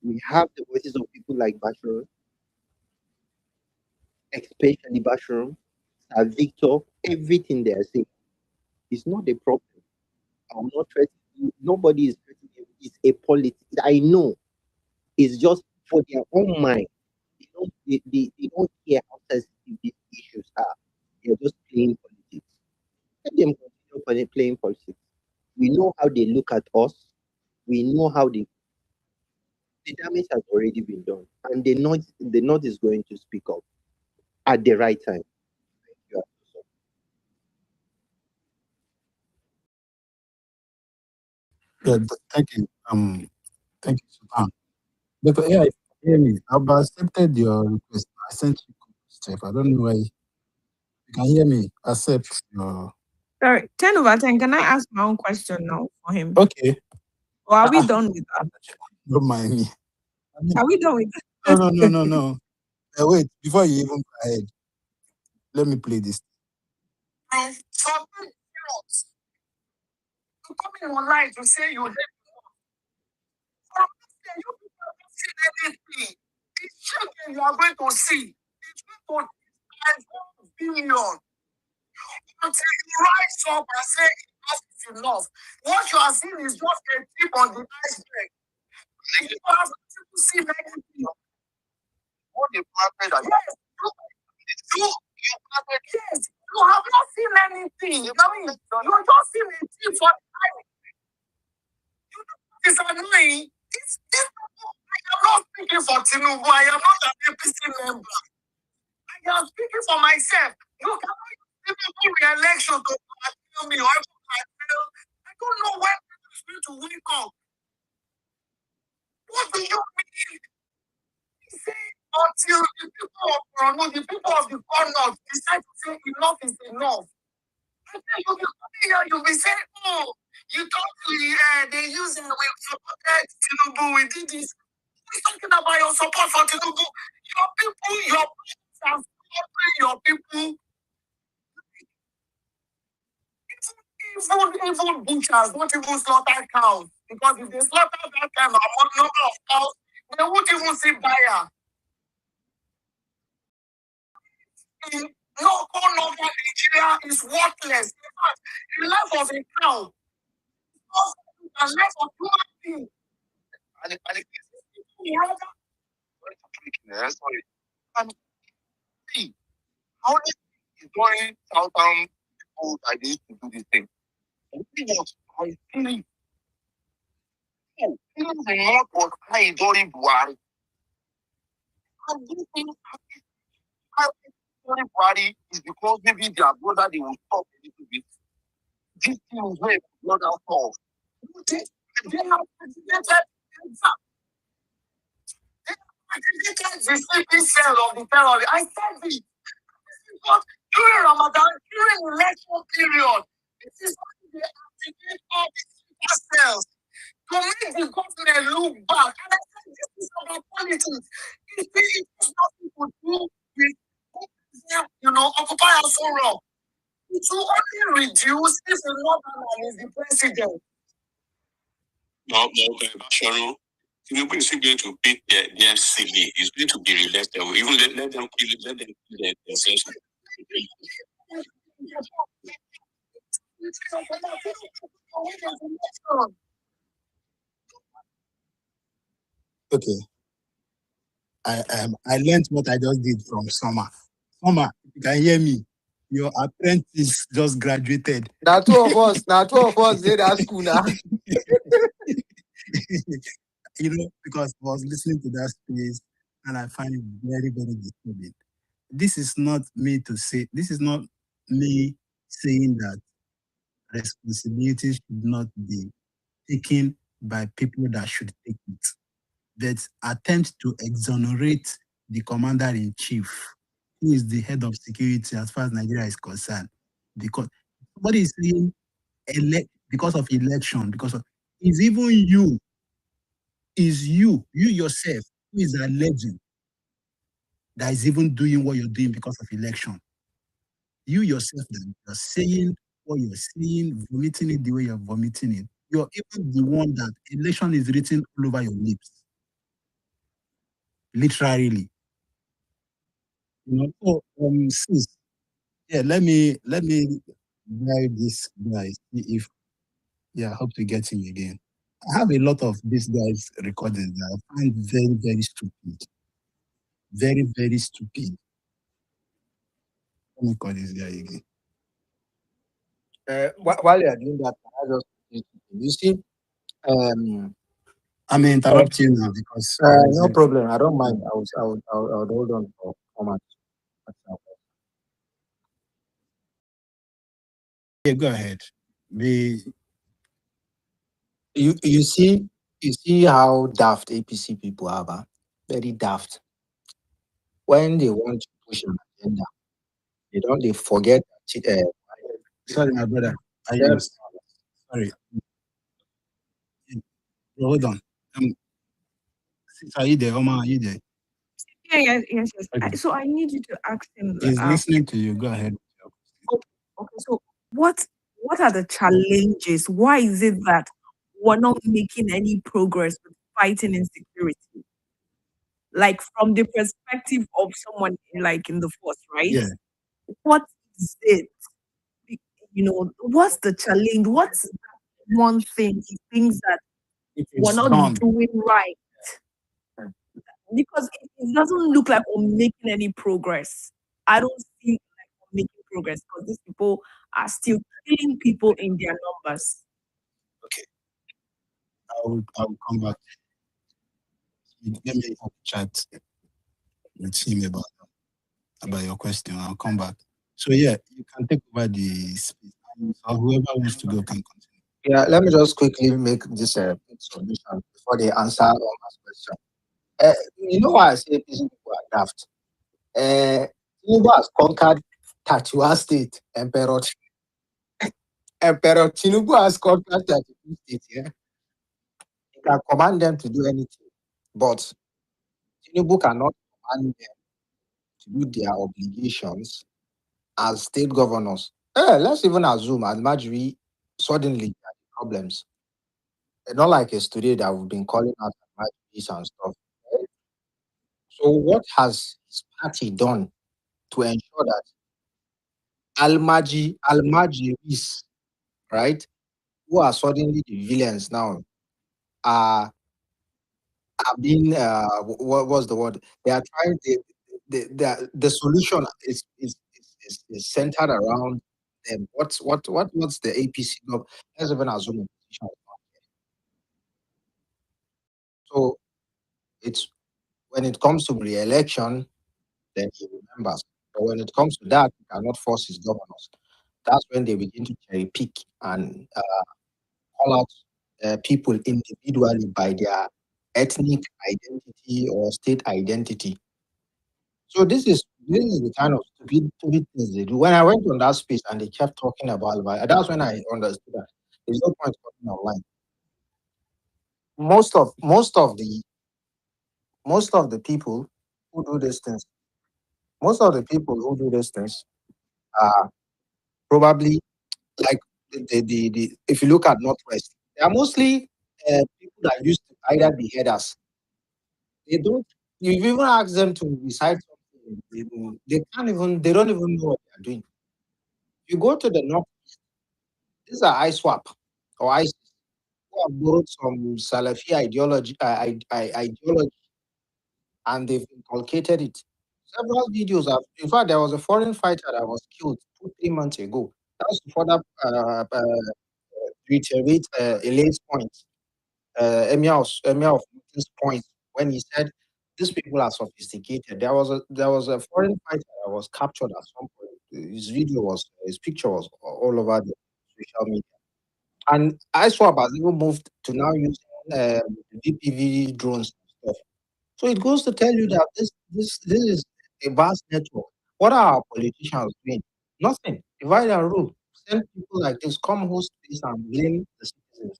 We have the voices of people like Bashir, especially Bashir, Victor, everything they are saying. It's not a problem. I'm not threatening you. Nobody is threatening you. It's a politics. I know. It's just for their own mind. They don't care how sensitive these issues are. They're just playing politics. Let them continue playing politics. We know how they look at us. We know how the damage has already been done. And the North is going to speak up at the right time. Thank you. Yeah, thank you. Thank you, Sultan. Dr. AI, hear me. I've accepted your request. I sent you Chef. I don't know why you can hear me. Accept your Sorry, 10 over 10. Can I ask my own question now for him? okay. Or are we done with that? Don't mind me. I mean, Are we done with no, that? no, no, no, no. Wait, before you even go ahead, let me play this. Something else. You coming online to say you hate you people haven't seen anything. It's children you are going to see. It's going to and 1 billion until you rise up and say enough is enough. What you are seeing is just a tip on the iceberg. You have to see anything. What they planted at yes, you planted yes, you have not seen anything. I mean, you just seen a tip on the iceberg. You know what is annoying? This I am not speaking for Tinubu. I am not an APC member. I am speaking for myself. You cannot use Tinubu re-election to tell me or I don't know when people is going to wake up. What do you mean? He say until the people of Borno, the people of the corner decide to say enough is enough. And then you'll be coming here, you'll be saying, oh, you thought they use we supported Tinubu, we did this. We're talking about your support for Tinubu. Your people, your parents are supporting your people. Even butchers won't even slaughter cows. Because if they slaughter that kind of number of cows, they won't even see buyer. In local northern Nigeria is worthless. In fact, the life of a cow is more valuable than life of human being. And sorry. And see, how this is going southern people that they used to do this thing. And it was I feeling feeling the north was high during Buhari. And this thing during Buhari is because maybe their brother they will stop a little bit. This thing is where blood out falls. They have activated the sleeping cell of the terror. I said this. Because during Ramadan, during election period, this is why they activate all the sleeping cells to make the government look back. And I said, this is about politics. It has nothing to do with Occupy us so wrong. It will only reduce if a Northern is the president. No, Basharo. Tinubu is still going to beat their silly. He's going to be reelected. Even let them kill themselves. Okay. I learned what I just did from Summer. Summer, you can hear me. Your apprentice just graduated. Now two of us did that school now. Because I was listening to that space and I find it very, very disturbing. This is not me saying that responsibility should not be taken by people that should take it. That attempt to exonerate the commander-in-chief, who is the head of security as far as Nigeria is concerned, because somebody is saying because of election, it's even you yourself who is alleging that is even doing what you're doing because of election. You yourself that you're saying what you're saying, vomiting it the way you're vomiting it. You're even the one that election is written all over your lips, literally. So sis, yeah, let me drive this guy, see if yeah, I hope to get him again. I have a lot of these guys recorded that I find very, very stupid. Very, very stupid. Let me call this guy again. While you are doing that, I just you see, um, I may uh, interrupt you now because no problem. I don't mind. I would hold on for comment. yeah, go ahead. The You see how daft APC people are, huh? Very daft. When they want to push an agenda, they forget that sorry, my brother. I yeah, sorry. Hold on. Um, sis, are you there? Oma, are you there? Yeah, yes, yes, yes. Okay. So I need you to ask him. He's listening to you. Go ahead. Okay, okay. So what are the challenges? Why is it that we're not making any progress with fighting insecurity? Like from the perspective of someone like in the force, right? Yeah. What is it? What's the challenge? What's one thing he thinks that If we're it's not done. doing right? Because it doesn't look like we're making any progress. I don't see like we're making progress because these people are still killing people in their numbers. Okay. I will come back. Let me have a chat with him about your question. I'll come back. So yeah, you can take over the space. So whoever wants to go can continue. yeah. Let me just quickly make this quick submission before they answer Oma's question. You know why I say APC people are daft? Tinubu has conquered 31 state. Emperor Tinubu has conquered 32 states. Yeah, he can command them to do anything, but Tinubu cannot command them to do their obligations as state governors. Let's even assume Almajiri suddenly had problems. Not like it's today that we've been calling out Almajiris and stuff. Right? So what has his party done to ensure that Almajiris, right, who are suddenly the villains now, are being what was the word? They are trying the solution is centered around them. What's the APC gov? Let's even assume opposition is not there. So it's when it comes to re-election, then he remembers. But when it comes to that, he cannot force his governors. That's when they begin to cherry pick and call out people individually by their ethnic identity or state identity. So this is the kind of stupid things they do. When I went on that space and they kept talking about that's when I understood that there's no point talking online. Most of the people who do these things, most of the people who do these things are probably like the if you look at Northwest, they are mostly people that used to either be headers. They don't. You even ask them to recite something, they don't even know what they are doing. If you go to the north, these are ISWAP or ISIS who have borrowed some Salafi ideology and they've inculcated it. Several videos have, in fact, there was a foreign fighter that was killed 2, 3 months ago. That was to further reiterate Elaine's point, Emir of Newton's point, when he said these people are sophisticated. There was a foreign fighter that was captured at some point. His picture was all over the social media. And ISWAP has even moved to now using VPV drones and stuff. So it goes to tell you that this is a vast network. What are our politicians doing? Nothing. Divide and rule. Send people like this, come host this and blame the citizens.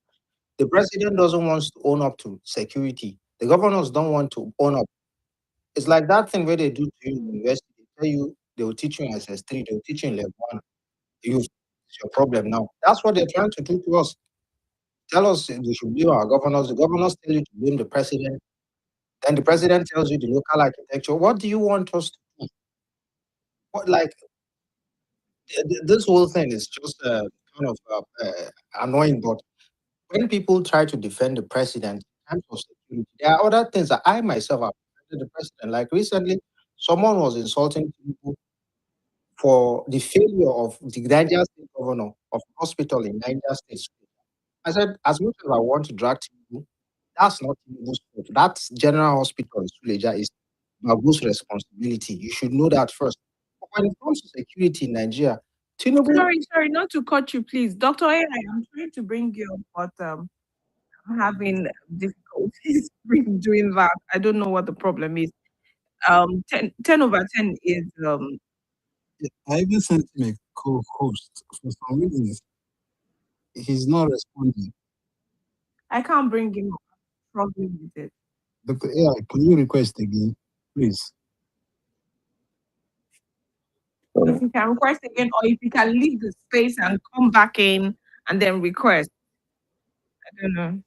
The president doesn't want to own up to security. The governors don't want to own up. It's like that thing where they do to you in university. They tell you They will teach you in SS3. They will teach you in level 1. It's your problem now. That's what they're trying to do to us. Tell us we should blame our governors. The governors tell you to blame the president. Then the president tells you the local architecture. What do you want us to do? What, like, this whole thing is just kind of annoying. But when people try to defend the president in terms of security, there are other things that I myself have defended the president. Like recently, someone was insulting people for the failure of the Niger State governor of hospital in Niger State. I said, as much as I want to drag Tinubu, that's not Tinubu's fault. That general hospital in Suleja is Babu's responsibility. You should know that first. But when it comes to security in Nigeria, Tinubu, Sorry, not to cut you, please. Dr. AI, I'm trying to bring you up, but I'm having difficulties doing that. I don't know what the problem is. 10 over 10 is I even sent him a co-host. For some reason, he's not responding. I can't bring him up. I'm struggling with it. Dr. AI, can you request again, please? If you can request again, or if you can leave the space and come back in and then request. I don't know.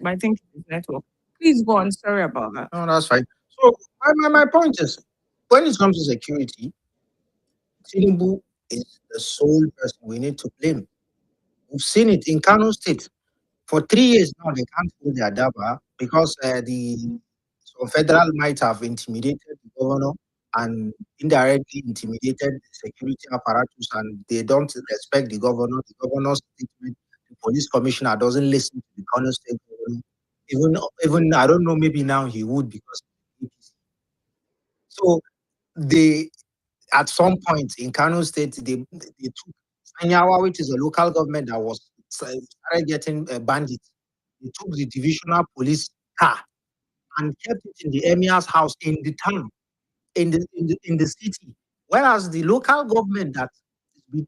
But I think it's network. Please go on. Sorry about that. no, that's fine. So my point is, when it comes to security, Tinubu is the sole person we need to blame. We've seen it in Kano State. For 3 years now, they can't hold their daba because so federal might have intimidated the governor and indirectly intimidated the security apparatus, and they don't respect the governor. The governor's statement, the police commissioner doesn't listen to the Kano State governor. Even I don't know, maybe now he would because of the APC. So they at some point in Kano State, they took Sanyawa, which is a local government that was started getting bandits. They took the divisional police car and kept it in the emir's house in the town, in the city. Whereas the local government that is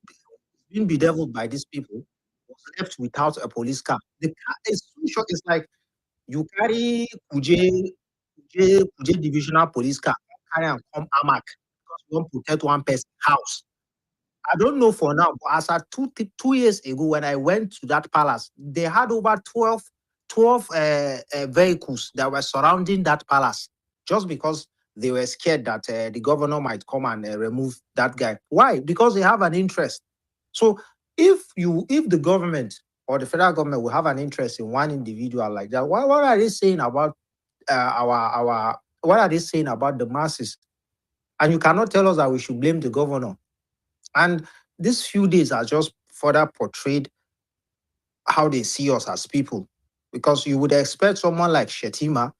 being bedeviled by these people was left without a police car. The car is so short. It's like you carry Kuje divisional police car, carry and come Amak because you want to protect one person's house. I don't know for now, but as at 2 years ago, when I went to that palace, they had over 12 vehicles that were surrounding that palace just because they were scared that the governor might come and remove that guy. Why? Because they have an interest. So if the government or the federal government will have an interest in one individual like that, what are they saying about our what are they saying about the masses? And you cannot tell us that we should blame the governor. And these few days are just further portrayed how they see us as people. Because you would expect someone like Shetima.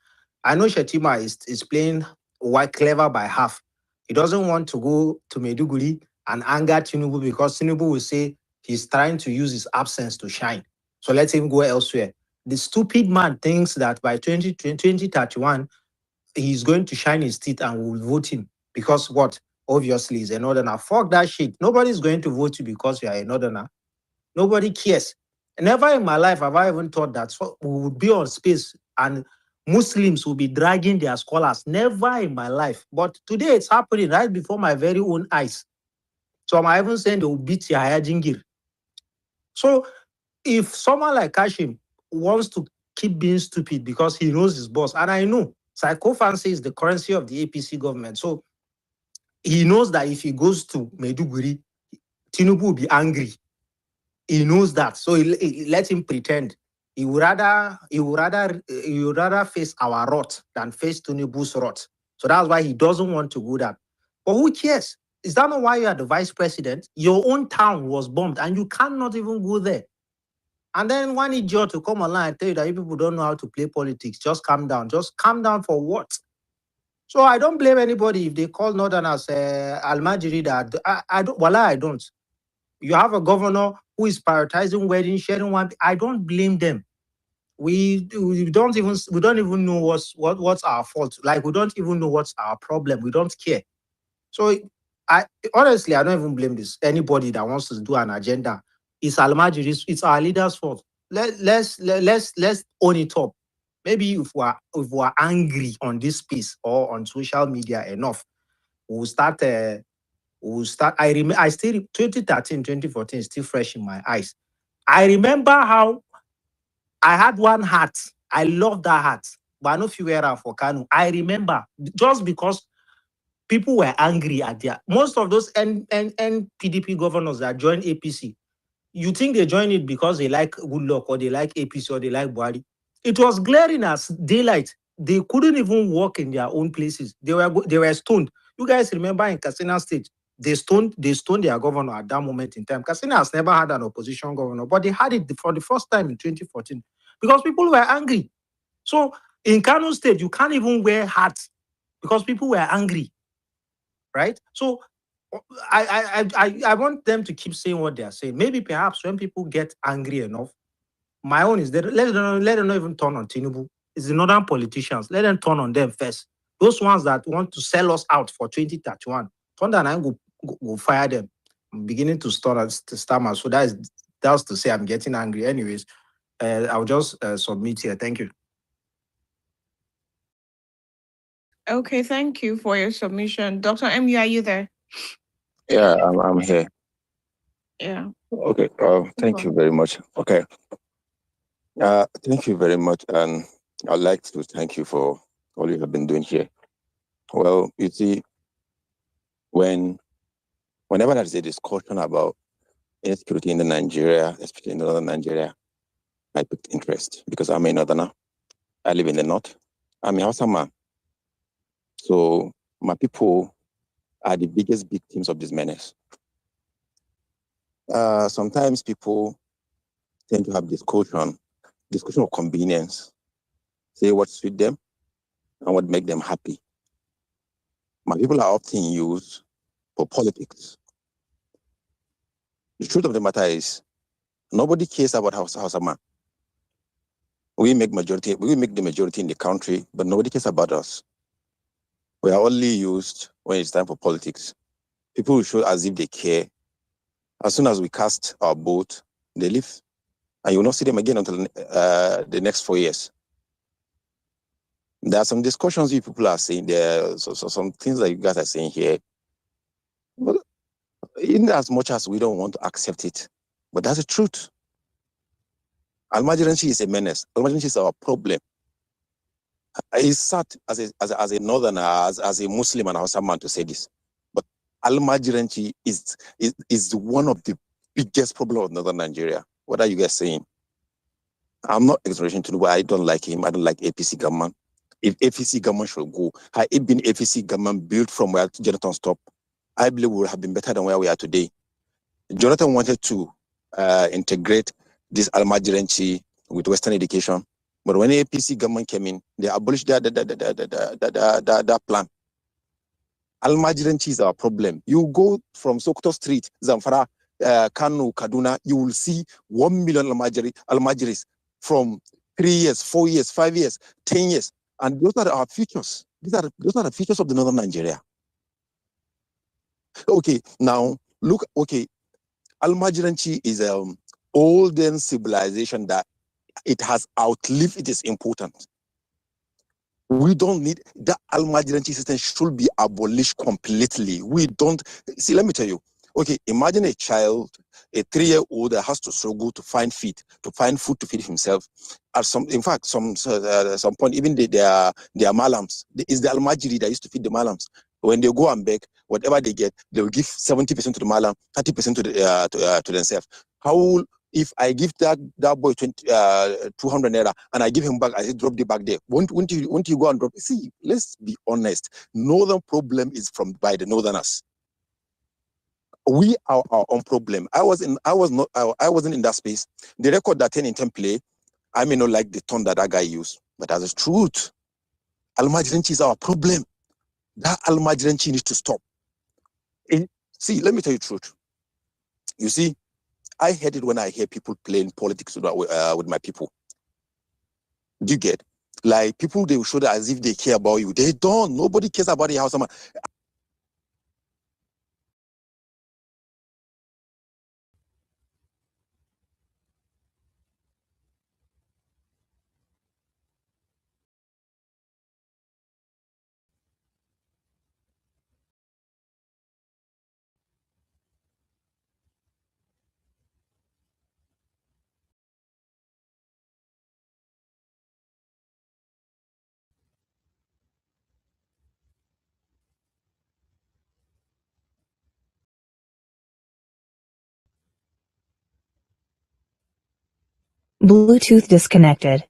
I know Shetima is playing white clever by half. He doesn't want to go to Meduguri and anger Tinubu because Tinubu will say he's trying to use his absence to shine. So let him go elsewhere. The stupid man thinks that by 2031, he's going to shine his teeth and we'll vote him because what? Obviously, he's a northerner. Fuck that shit. Nobody's going to vote you because you are a northerner. Nobody cares. Never in my life have I even thought that we would be on space and Muslims will be dragging their scholars. Never in my life. But today it's happening right before my very own eyes. So I'm even saying they will beat Yahya Jingir. So if someone like Kashim wants to keep being stupid because he knows his boss, and I know psychophancy is the currency of the APC government. So he knows that if he goes to Meduguri, Tinubu will be angry. He knows that, so he let him pretend. He would rather face our rot than face Tinubu's rot. So that's why he doesn't want to go that. But who cares? Is that not why you are the vice president? Your own town was bombed, and you cannot even go there. And then one idiot to come online and tell you that you people don't know how to play politics. Just calm down. Just calm down for what? So I don't blame anybody if they call Northerners Almajiri that I don't. Voila, I don't. You have a governor who is prioritizing wedding, sharing one. I don't blame them. We don't even know what's our fault. Like we don't even know what's our problem. We don't care. So I honestly I don't even blame anybody that wants to do an agenda. It's Almajiri, it's our leader's fault. Let's own it up. Maybe if we're angry on this piece or on social media enough, we'll start we'll start. I still 2013, 2014 is still fresh in my eyes. I remember how I had one hat. I love that hat, but I know if you wear it for Kanu. I remember just because people were angry at their most of those PDP governors that joined APC. You think they joined it because they like Goodluck or they like APC or they like Buhari. It was glaring as daylight. They couldn't even walk in their own places. They were stoned. You guys remember in Katsina State, they stoned their governor at that moment in time. Katsina has never had an opposition governor, but they had it for the first time in 2014 because people were angry. So in Kano State, you can't even wear hats because people were angry, right? So I want them to keep saying what they are saying. Maybe perhaps when people get angry enough, my own is that let them not even turn on Tinubu. It's the northern politicians. Let them turn on them first. Those ones that want to sell us out for 2031. Thunder and I go fire them. I'm beginning to stammer. So that's to say I'm getting angry. Anyways, I'll just submit here. Thank you. Okay, thank you for your submission. Dr. M, are you there? Yeah, I'm here. Yeah. Okay. Thank you very much. Okay. Thank you very much, and I'd like to thank you for all you have been doing here. Well, you see, whenever there's a discussion about insecurity in the Nigeria, especially in northern Nigeria, I picked interest because I'm a northerner. I live in the north. I'm a Hausa man. So my people are the biggest victims of this menace. Sometimes people tend to have discussion of convenience, say what suit them and what make them happy. My people are often used for politics. The truth of the matter is, nobody cares about Hausa man. We make the majority in the country, but nobody cares about us. We are only used when it's time for politics. People will show as if they care. As soon as we cast our vote, they leave, and you will not see them again until the next 4 years. There are some discussions you people are saying there, so some things that you guys are saying here. Well, in as much as we don't want to accept it, but that's the truth. Almajiranci is a menace. Almajiranci is our problem. It's sad as a northerner, as a Muslim and Hausa man to say this, but Almajiranci is one of the biggest problem of northern Nigeria. What are you guys saying? I'm not exaggeration to I don't like him. I don't like APC government. If APC government should go, had it been APC government built from where Jonathan stopped, I believe we would have been better than where we are today. Jonathan wanted to integrate this Almajiranci with Western education, but when the APC government came in, they abolished that plan. Almajiranci is our problem. You go from Sokoto Street, Zamfara, Kano, Kaduna, you will see 1 million Almajiris from 3 years, 4 years, 5 years, 10 years. And those are our futures. Those are the futures of the northern Nigeria. Okay, now look, okay, Almajiranci is an olden civilization that it has outlived its importance. We don't need that. Almajiranci system should be abolished completely. We don't see. Let me tell you. Okay, imagine a child, a 3-year-old that has to struggle to find food to feed himself. At some point, even their malams, is the Almajiri that used to feed the malams. When they go and beg, whatever they get, they will give 70% to the malam, 30% to themselves. How if I give that boy 200 naira and I give him back, I say drop the bag there. Won't you go and drop? See, let's be honest. Northern problem is by the northerners. We are our own problem. I wasn't in that space. The record that 10 in 10 play, I may not like the tone that guy used, but that's the truth. Almajiranci is our problem. That Almajiranci needs to stop. See, let me tell you the truth. You see, I hate it when I hear people playing politics with my people. Do you get? Like people, they will show that as if they care about you. They don't. Nobody cares about the house. Bluetooth disconnected.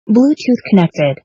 Bluetooth connected.